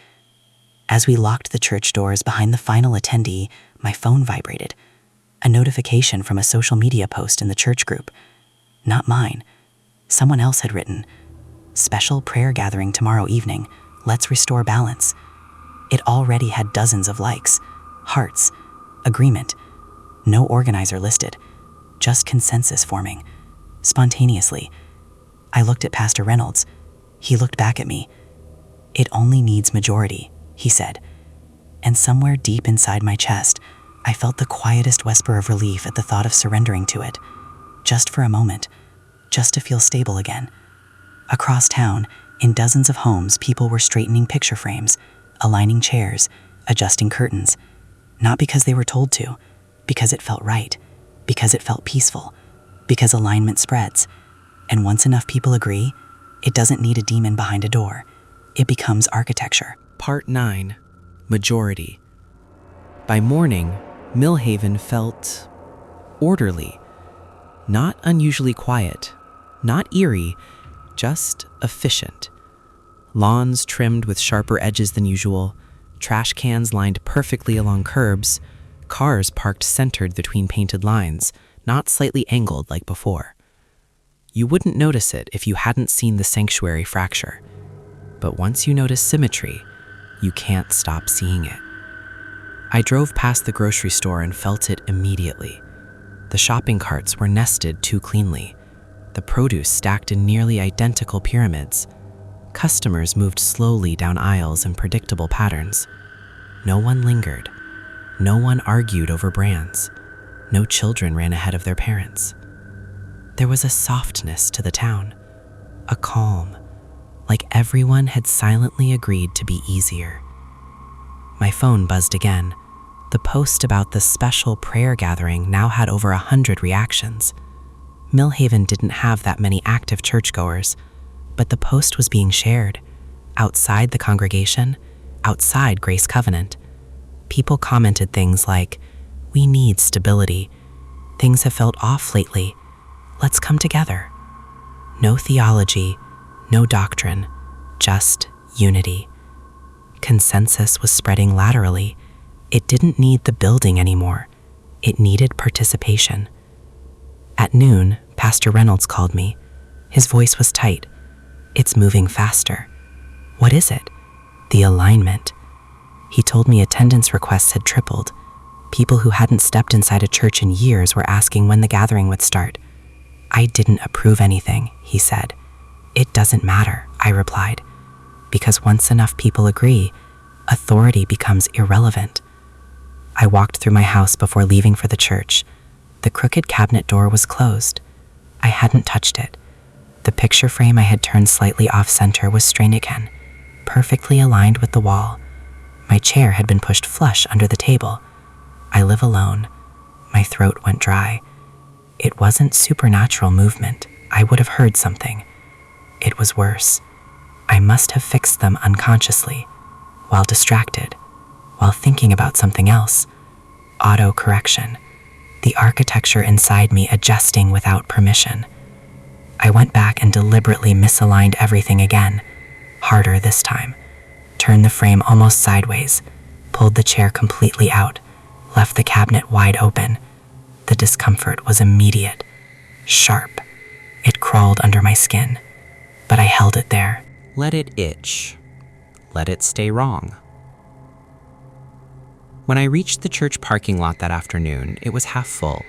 Speaker 8: As we locked the church doors behind the final attendee, my phone vibrated. A notification from a social media post in the church group. Not mine. Someone else had written, "Special prayer gathering tomorrow evening. Let's restore balance." It already had dozens of likes, hearts, agreement. No organizer listed, just consensus forming, spontaneously. I looked at Pastor Reynolds. He looked back at me. "It only needs majority," he said. And somewhere deep inside my chest, I felt the quietest whisper of relief at the thought of surrendering to it. Just for a moment, just to feel stable again. Across town, in dozens of homes, people were straightening picture frames, aligning chairs, adjusting curtains. Not because they were told to, because it felt right, because it felt peaceful, because alignment spreads. And once enough people agree, it doesn't need a demon behind a door. It becomes architecture.
Speaker 2: Part 9. Majority. By morning, Millhaven felt orderly. Not unusually quiet, not eerie, just efficient. Lawns trimmed with sharper edges than usual, trash cans lined perfectly along curbs, cars parked centered between painted lines, not slightly angled like before. You wouldn't notice it if you hadn't seen the sanctuary fracture. But once you notice symmetry, you can't stop seeing it. I drove past the grocery store and felt it immediately. The shopping carts were nested too cleanly, the produce stacked in nearly identical pyramids. Customers moved slowly down aisles in predictable patterns. No one lingered. No one argued over brands. No children ran ahead of their parents. There was a softness to the town, a calm, like everyone had silently agreed to be easier. My phone buzzed again. The post about the special prayer gathering now had over 100 reactions. Millhaven didn't have that many active churchgoers, but the post was being shared. Outside the congregation, outside Grace Covenant. People commented things like, "We need stability. Things have felt off lately. Let's come together." No theology, no doctrine, just unity. Consensus was spreading laterally. It didn't need the building anymore. It needed participation. At noon, Pastor Reynolds called me. His voice was tight. "It's moving faster." "What is it?" "The alignment." He told me attendance requests had tripled. People who hadn't stepped inside a church in years were asking when the gathering would start. "I didn't approve anything," he said. "It doesn't matter," I replied. Because once enough people agree, authority becomes irrelevant. I walked through my house before leaving for the church. The crooked cabinet door was closed. I hadn't touched it. The picture frame I had turned slightly off-center was straight again, perfectly aligned with the wall. My chair had been pushed flush under the table. I live alone. My throat went dry. It wasn't supernatural movement. I would have heard something. It was worse. I must have fixed them unconsciously, while distracted,
Speaker 5: while thinking about something else. Auto-correction. The architecture inside me adjusting without permission. I went back and deliberately misaligned everything again, harder this time. Turned the frame almost sideways, pulled the chair completely out, left the cabinet wide open. The discomfort was immediate, sharp. It crawled under my skin, but I held it there.
Speaker 2: Let it itch. Let it stay wrong. When I reached the church parking lot that afternoon, it was half full.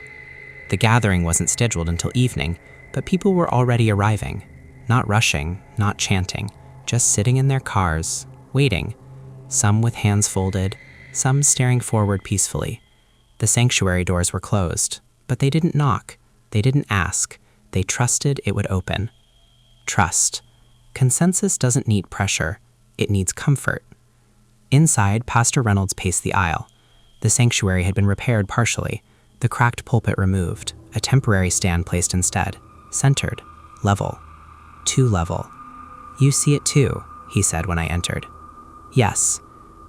Speaker 2: The gathering wasn't scheduled until evening, but people were already arriving. Not rushing, not chanting, just sitting in their cars, waiting. Some with hands folded, some staring forward peacefully. The sanctuary doors were closed, but they didn't knock. They didn't ask. They trusted it would open. Trust. Consensus doesn't need pressure. It needs comfort. Inside, Pastor Reynolds paced the aisle. The sanctuary had been repaired partially, the cracked pulpit removed, a temporary stand placed instead, centered, level. Too level. You see it too, he said when I entered. Yes.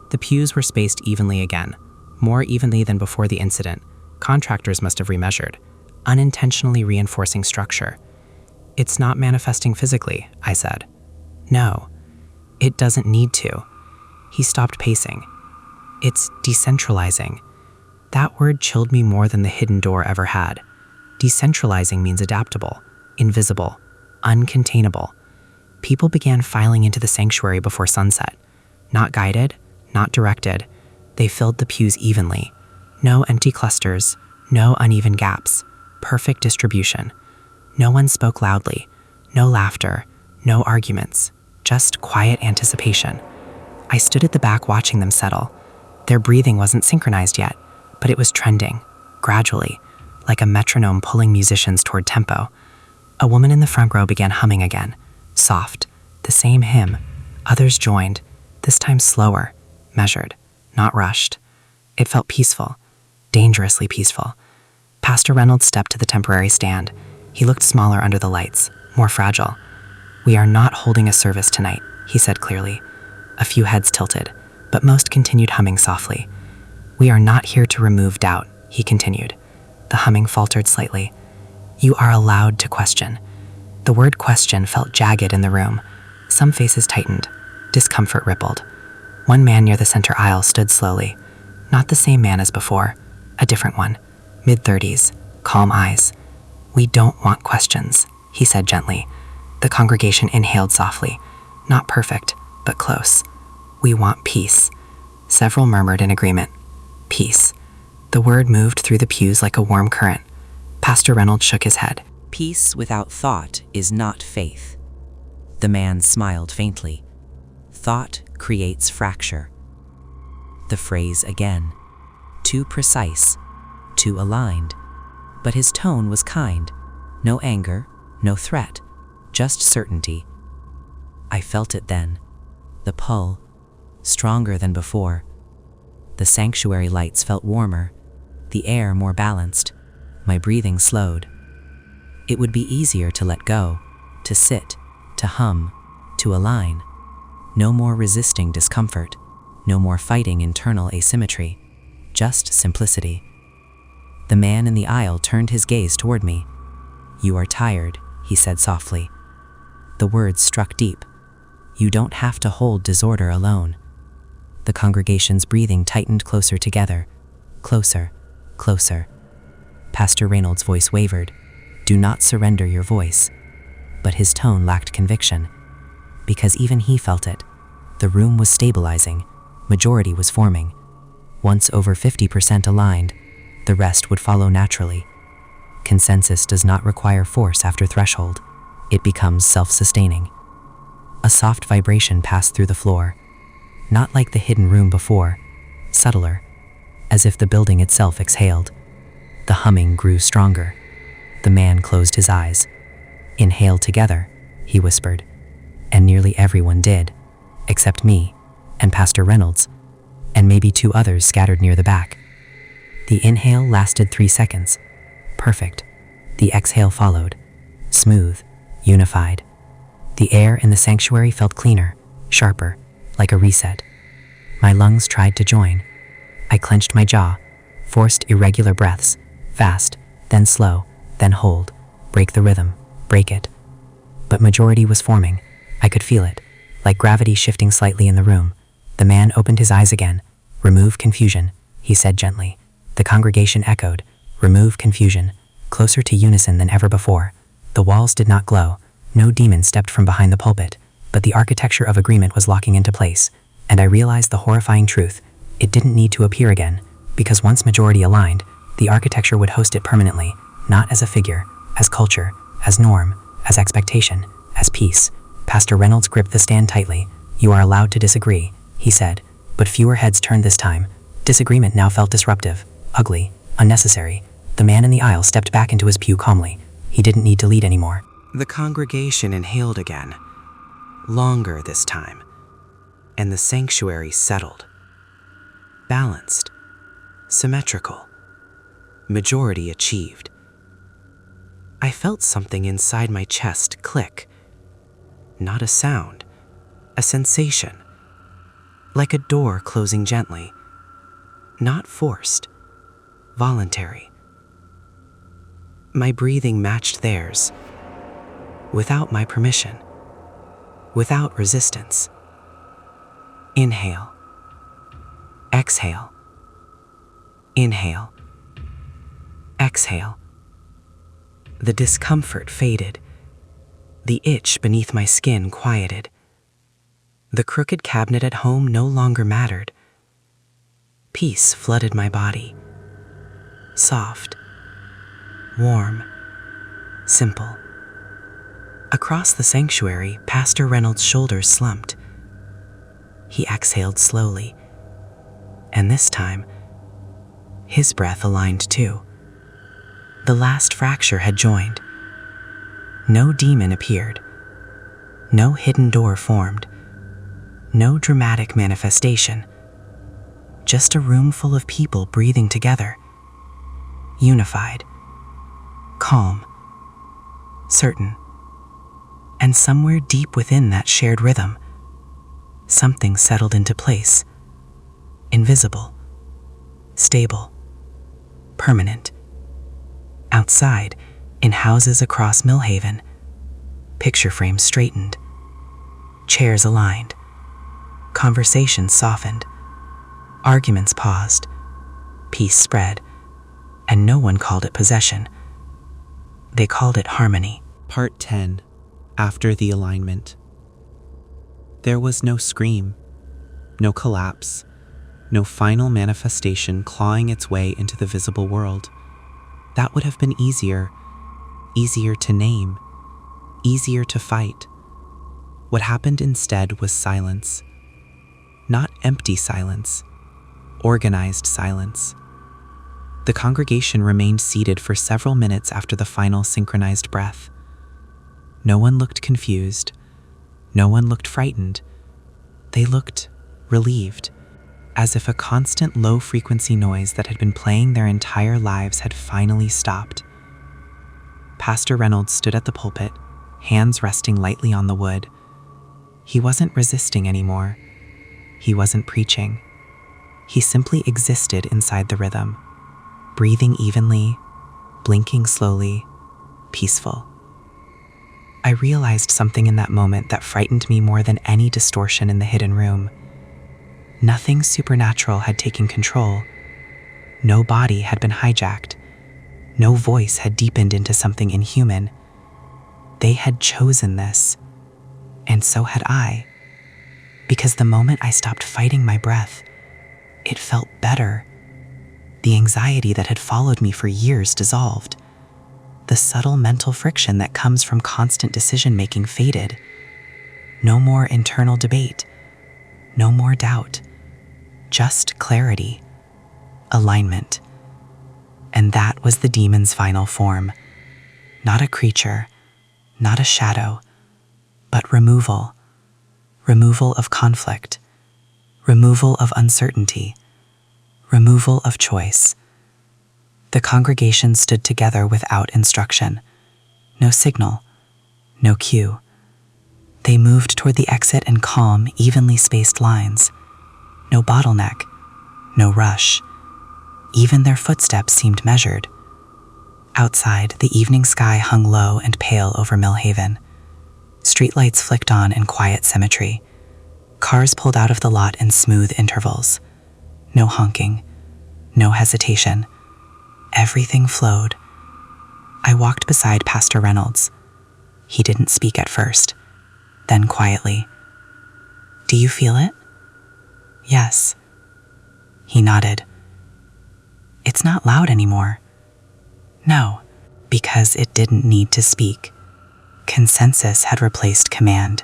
Speaker 2: The pews were spaced evenly again, more evenly than before the incident. Contractors must have remeasured, unintentionally reinforcing structure. It's not manifesting physically, I said. No, it doesn't need to. He stopped pacing. It's decentralizing. That word chilled me more than the hidden door ever had. Decentralizing means adaptable, invisible, uncontainable. People began filing into the sanctuary before sunset. Not guided, not directed. They filled the pews evenly. No empty clusters, no uneven gaps. Perfect distribution. No one spoke loudly. No laughter, no arguments. Just quiet anticipation. I stood at the back watching them settle. Their breathing wasn't synchronized yet, but it was trending, gradually, like a metronome pulling musicians toward tempo. A woman in the front row began humming again, soft, the same hymn. Others joined, this time slower, measured, not rushed. It felt peaceful, dangerously peaceful. Pastor Reynolds stepped to the temporary stand. He looked smaller under the lights, more fragile. "We are not holding a service tonight," he said clearly. A few heads tilted, but most continued humming softly. "We are not here to remove doubt," he continued. The humming faltered slightly. "You are allowed to question." The word question felt jagged in the room. Some faces tightened. Discomfort rippled. One man near the center aisle stood slowly. Not the same man as before. A different one. Mid-30s. Calm eyes. "We don't want questions," he said gently. The congregation inhaled softly. Not perfect, but close. "We want peace." Several murmured in agreement. Peace. The word moved through the pews like a warm current. Pastor Reynolds shook his head.
Speaker 8: Peace without thought is not faith. The man smiled faintly. Thought creates fracture. The phrase again. Too precise, too aligned. But his tone was kind. No anger, no threat, just certainty. I felt it then. The pull, stronger than before. The sanctuary lights felt warmer, the air more balanced. My breathing slowed. It would be easier to let go, to sit, to hum, to align. No more resisting discomfort, no more fighting internal asymmetry, just simplicity. The man in the aisle turned his gaze toward me. "You are tired," he said softly. The words struck deep. You don't have to hold disorder alone. The congregation's breathing tightened closer together. Closer, closer. Pastor Reynolds' voice wavered. "Do not surrender your voice." But his tone lacked conviction. Because even he felt it. The room was stabilizing. Majority was forming. Once over 50% aligned, the rest would follow naturally. Consensus does not require force after threshold. It becomes self-sustaining. A soft vibration passed through the floor. Not like the hidden room before, subtler, as if the building itself exhaled. The humming grew stronger. The man closed his eyes. "Inhale together," he whispered. And nearly everyone did, except me, and Pastor Reynolds, and maybe 2 others scattered near the back. The inhale lasted 3 seconds. Perfect. The exhale followed. Smooth, unified. The air in the sanctuary felt cleaner, sharper, like a reset. My lungs tried to join,
Speaker 6: I clenched my jaw, forced irregular breaths, fast, then slow, then hold, break the rhythm, break it. But majority was forming. I could feel it, like gravity shifting slightly in the room. The man opened his eyes again. "Remove confusion," he said gently. The congregation echoed, "Remove confusion," closer to unison than ever before. The walls did not glow. No demon stepped from behind the pulpit, but the architecture of agreement was locking into place, and I realized the horrifying truth. It didn't need to appear again, because once majority aligned, the architecture would host it permanently, not as a figure, as culture, as norm, as expectation, as peace. Pastor Reynolds gripped the stand tightly. "You are allowed to disagree," he said, but fewer heads turned this time. Disagreement now felt disruptive, ugly, unnecessary. The man in the aisle stepped back into his pew calmly. He didn't need to lead anymore.
Speaker 2: The congregation inhaled again, longer this time, and the sanctuary settled. Balanced, symmetrical, majority achieved. I felt something inside my chest click. Not a sound, a sensation, like a door closing gently. Not forced, voluntary. My breathing matched theirs, without my permission, without resistance. Inhale, exhale, inhale, exhale. The discomfort faded. The itch beneath my skin quieted. The crooked cabinet at home no longer mattered. Peace flooded my body. Soft, warm, simple. Across the sanctuary, Pastor Reynolds' shoulders slumped. He exhaled slowly, and this time, his breath aligned too. The last fracture had joined. No demon appeared. No hidden door formed. No dramatic manifestation. Just a room full of people breathing together. Unified. Calm. Certain. And somewhere deep within that shared rhythm, something settled into place. Invisible. Stable. Permanent. Outside, in houses across Millhaven, picture frames straightened, chairs aligned, conversations softened, arguments paused, peace spread, and no one called it possession. They called it harmony.
Speaker 3: Part 10. After the alignment. There was no scream, no collapse, no final manifestation clawing its way into the visible world. That would have been easier to name, easier to fight. What happened instead was silence. Not empty silence, organized silence. The congregation remained seated for several minutes after the final synchronized breath. No one looked confused. No one looked frightened. They looked relieved, as if a constant low-frequency noise that had been playing their entire lives had finally stopped. Pastor Reynolds stood at the pulpit, hands resting lightly on the wood. He wasn't resisting anymore. He wasn't preaching. He simply existed inside the rhythm, breathing evenly, blinking slowly, peaceful. I realized something in that moment that frightened me more than any distortion in the hidden room. Nothing supernatural had taken control. No body had been hijacked. No voice had deepened into something inhuman. They had chosen this, and so had I. Because the moment I stopped fighting my breath, it felt better. The anxiety that had followed me for years dissolved. The subtle mental friction that comes from constant decision-making faded. No more internal debate. No more doubt. Just clarity. Alignment. And that was the demon's final form. Not a creature, not a shadow, but removal. Removal of conflict. Removal of uncertainty. Removal of choice. The congregation stood together without instruction. No signal. No cue. They moved toward the exit in calm, evenly spaced lines. No bottleneck.
Speaker 7: no rush. Even their footsteps seemed measured. Outside, the evening sky hung low and pale over Millhaven. Streetlights flicked on in quiet symmetry. Cars pulled out of the lot in smooth intervals. No honking, no hesitation. Everything flowed. I walked beside Pastor Reynolds. He didn't speak at first. Then quietly, "Do you feel it?" "Yes." He nodded. "It's not loud anymore." "No, because it didn't need to speak." Consensus had replaced command.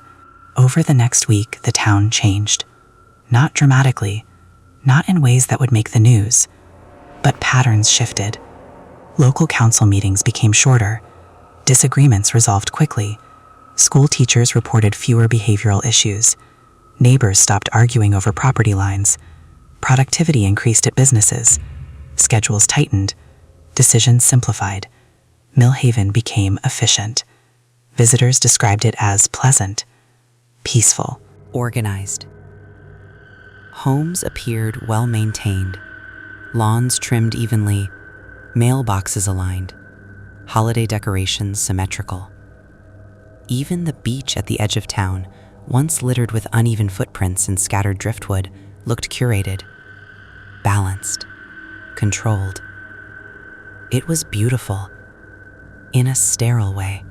Speaker 7: Over the next week, the town changed. Not dramatically, not in ways that would make the news, but patterns shifted. Local council meetings became shorter. Disagreements resolved quickly. School teachers reported fewer behavioral issues. Neighbors stopped arguing over property lines. Productivity increased at businesses. Schedules tightened. Decisions simplified. Millhaven became efficient. Visitors described it as pleasant, peaceful.
Speaker 8: Organized. Homes appeared well maintained, lawns trimmed evenly, mailboxes aligned, holiday decorations symmetrical. Even the beach at the edge of town, once littered with uneven footprints and scattered driftwood, looked curated, balanced, controlled. It was beautiful, in a sterile way.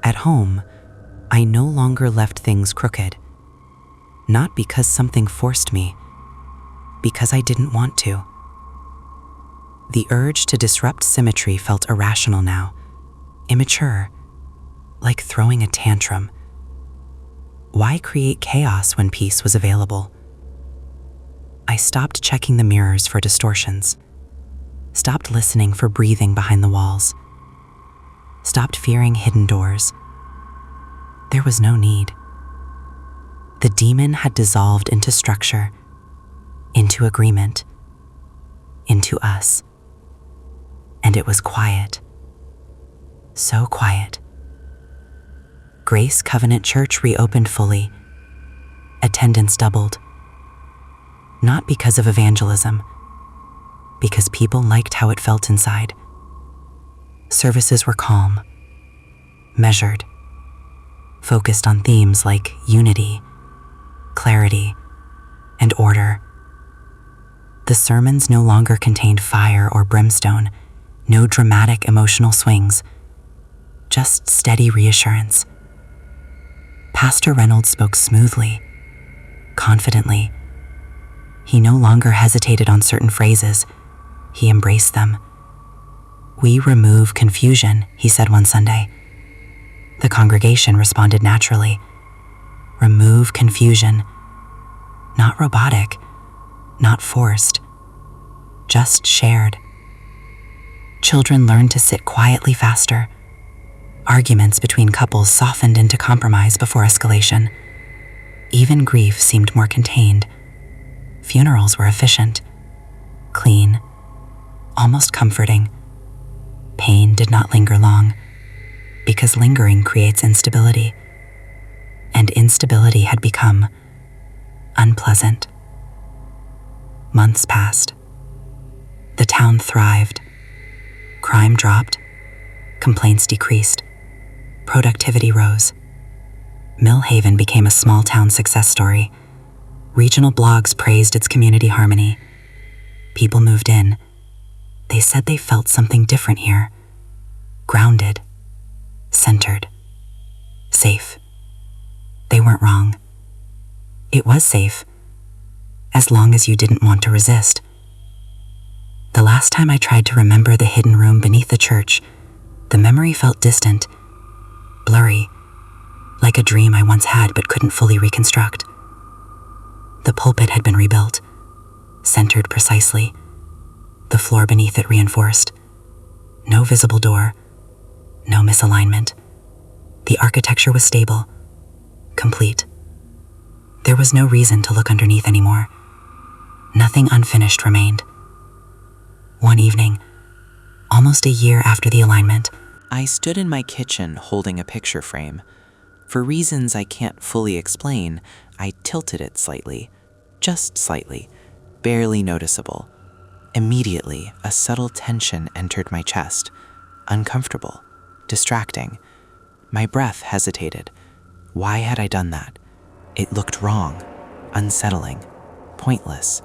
Speaker 8: At home, I no longer left things crooked. Not because something forced me, because I didn't want to. The urge to disrupt symmetry felt irrational now, immature, like throwing a tantrum. Why create chaos when peace was available? I stopped checking the mirrors for distortions, stopped listening for breathing behind the walls, stopped fearing hidden doors. There was no need. The demon had dissolved into structure, into agreement, into us. And it was quiet. So quiet. Grace Covenant Church reopened fully. Attendance doubled. Not because of evangelism, because people liked how it felt inside. Services were calm, measured, focused on themes like unity, clarity, and order. The sermons no longer contained fire or brimstone, no dramatic emotional swings, just steady reassurance. Pastor Reynolds spoke smoothly, confidently. He no longer hesitated on certain phrases. He embraced them. "We remove confusion," he said one Sunday. The congregation responded naturally. Remove confusion. Not robotic, not forced, just shared. Children learned to sit quietly faster. Arguments between couples softened into compromise before escalation. Even grief seemed more contained. Funerals were efficient, clean, almost comforting. Pain did not linger long, because lingering creates instability, and instability had become unpleasant. Months passed. The town thrived. Crime dropped. Complaints decreased. Productivity rose. Millhaven became a small-town success story. Regional blogs praised its community harmony. People moved in. They said they felt something different here. Grounded. Centered. Safe. They weren't wrong. It was safe, as long as you didn't want to resist. The last time I tried to remember the hidden room beneath the church, the memory felt distant, blurry, like a dream I once had but couldn't fully reconstruct. The pulpit had been rebuilt, centered precisely, the floor beneath it reinforced. No visible door, no misalignment. The architecture was stable, complete. There was no reason to look underneath anymore. Nothing unfinished remained. One evening, almost a year after the alignment,
Speaker 2: I stood in my kitchen holding a picture frame. For reasons I can't fully explain, I tilted it slightly, just slightly,
Speaker 3: barely noticeable. Immediately, a subtle tension entered my chest, uncomfortable, distracting. My breath hesitated. Why had I done that? It looked wrong, unsettling, pointless.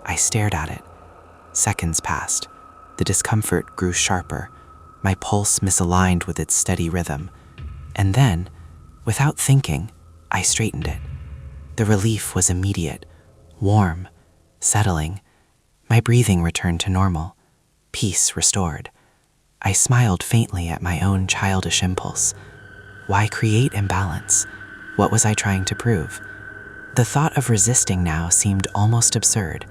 Speaker 3: I stared at it. Seconds passed. The discomfort grew sharper, my pulse misaligned with its steady rhythm. And then, without thinking, I straightened it. The relief was immediate, warm, settling. My breathing returned to normal, peace restored. I smiled faintly at my own childish impulse. Why create imbalance? What was I trying to prove? The thought of resisting now seemed almost absurd,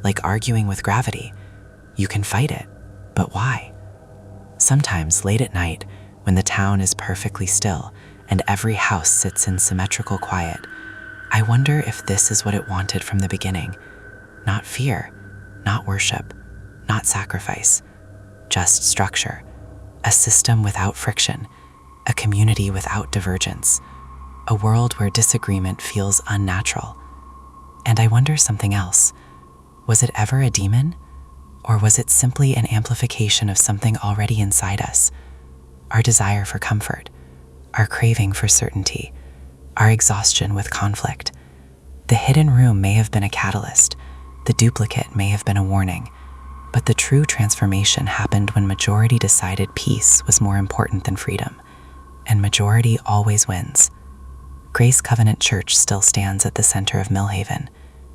Speaker 3: like arguing with gravity. You can fight it, but why? Sometimes late at night, when the town is perfectly still and every house sits in symmetrical quiet, I wonder if this is what it wanted from the beginning. Not fear, not worship, not sacrifice, just structure. A system without friction, a community without divergence, a world where disagreement feels unnatural. And I wonder something else. Was it ever a demon? Or was it simply an amplification of something already inside us? Our desire for comfort, our craving for certainty, our exhaustion with conflict. The hidden room may have been a catalyst, the duplicate may have been a warning, but the true transformation happened when majority decided peace was more important than freedom, and majority always wins. Grace Covenant Church still stands at the center of Millhaven,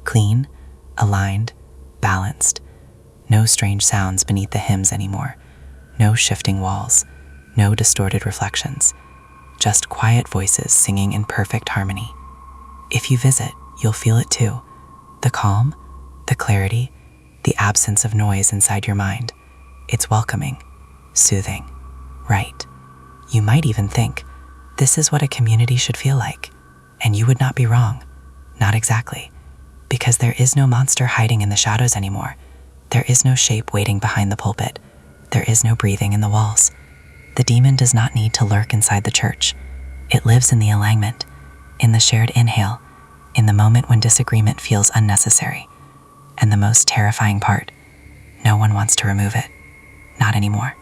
Speaker 3: clean, aligned, balanced. No strange sounds beneath the hymns anymore, no shifting walls, no distorted reflections, just quiet voices singing in perfect harmony. If you visit, you'll feel it too. The calm, the clarity, the absence of noise inside your mind. It's welcoming, soothing, right. You might even think, this is what a community should feel like. And you would not be wrong. Not exactly. Because there is no monster hiding in the shadows anymore. There is no shape waiting behind the pulpit. There is no breathing in the walls. The demon does not need to lurk inside the church. It lives in the alignment, in the shared inhale, in the moment when disagreement feels unnecessary. And the most terrifying part, no one wants to remove it. Not anymore.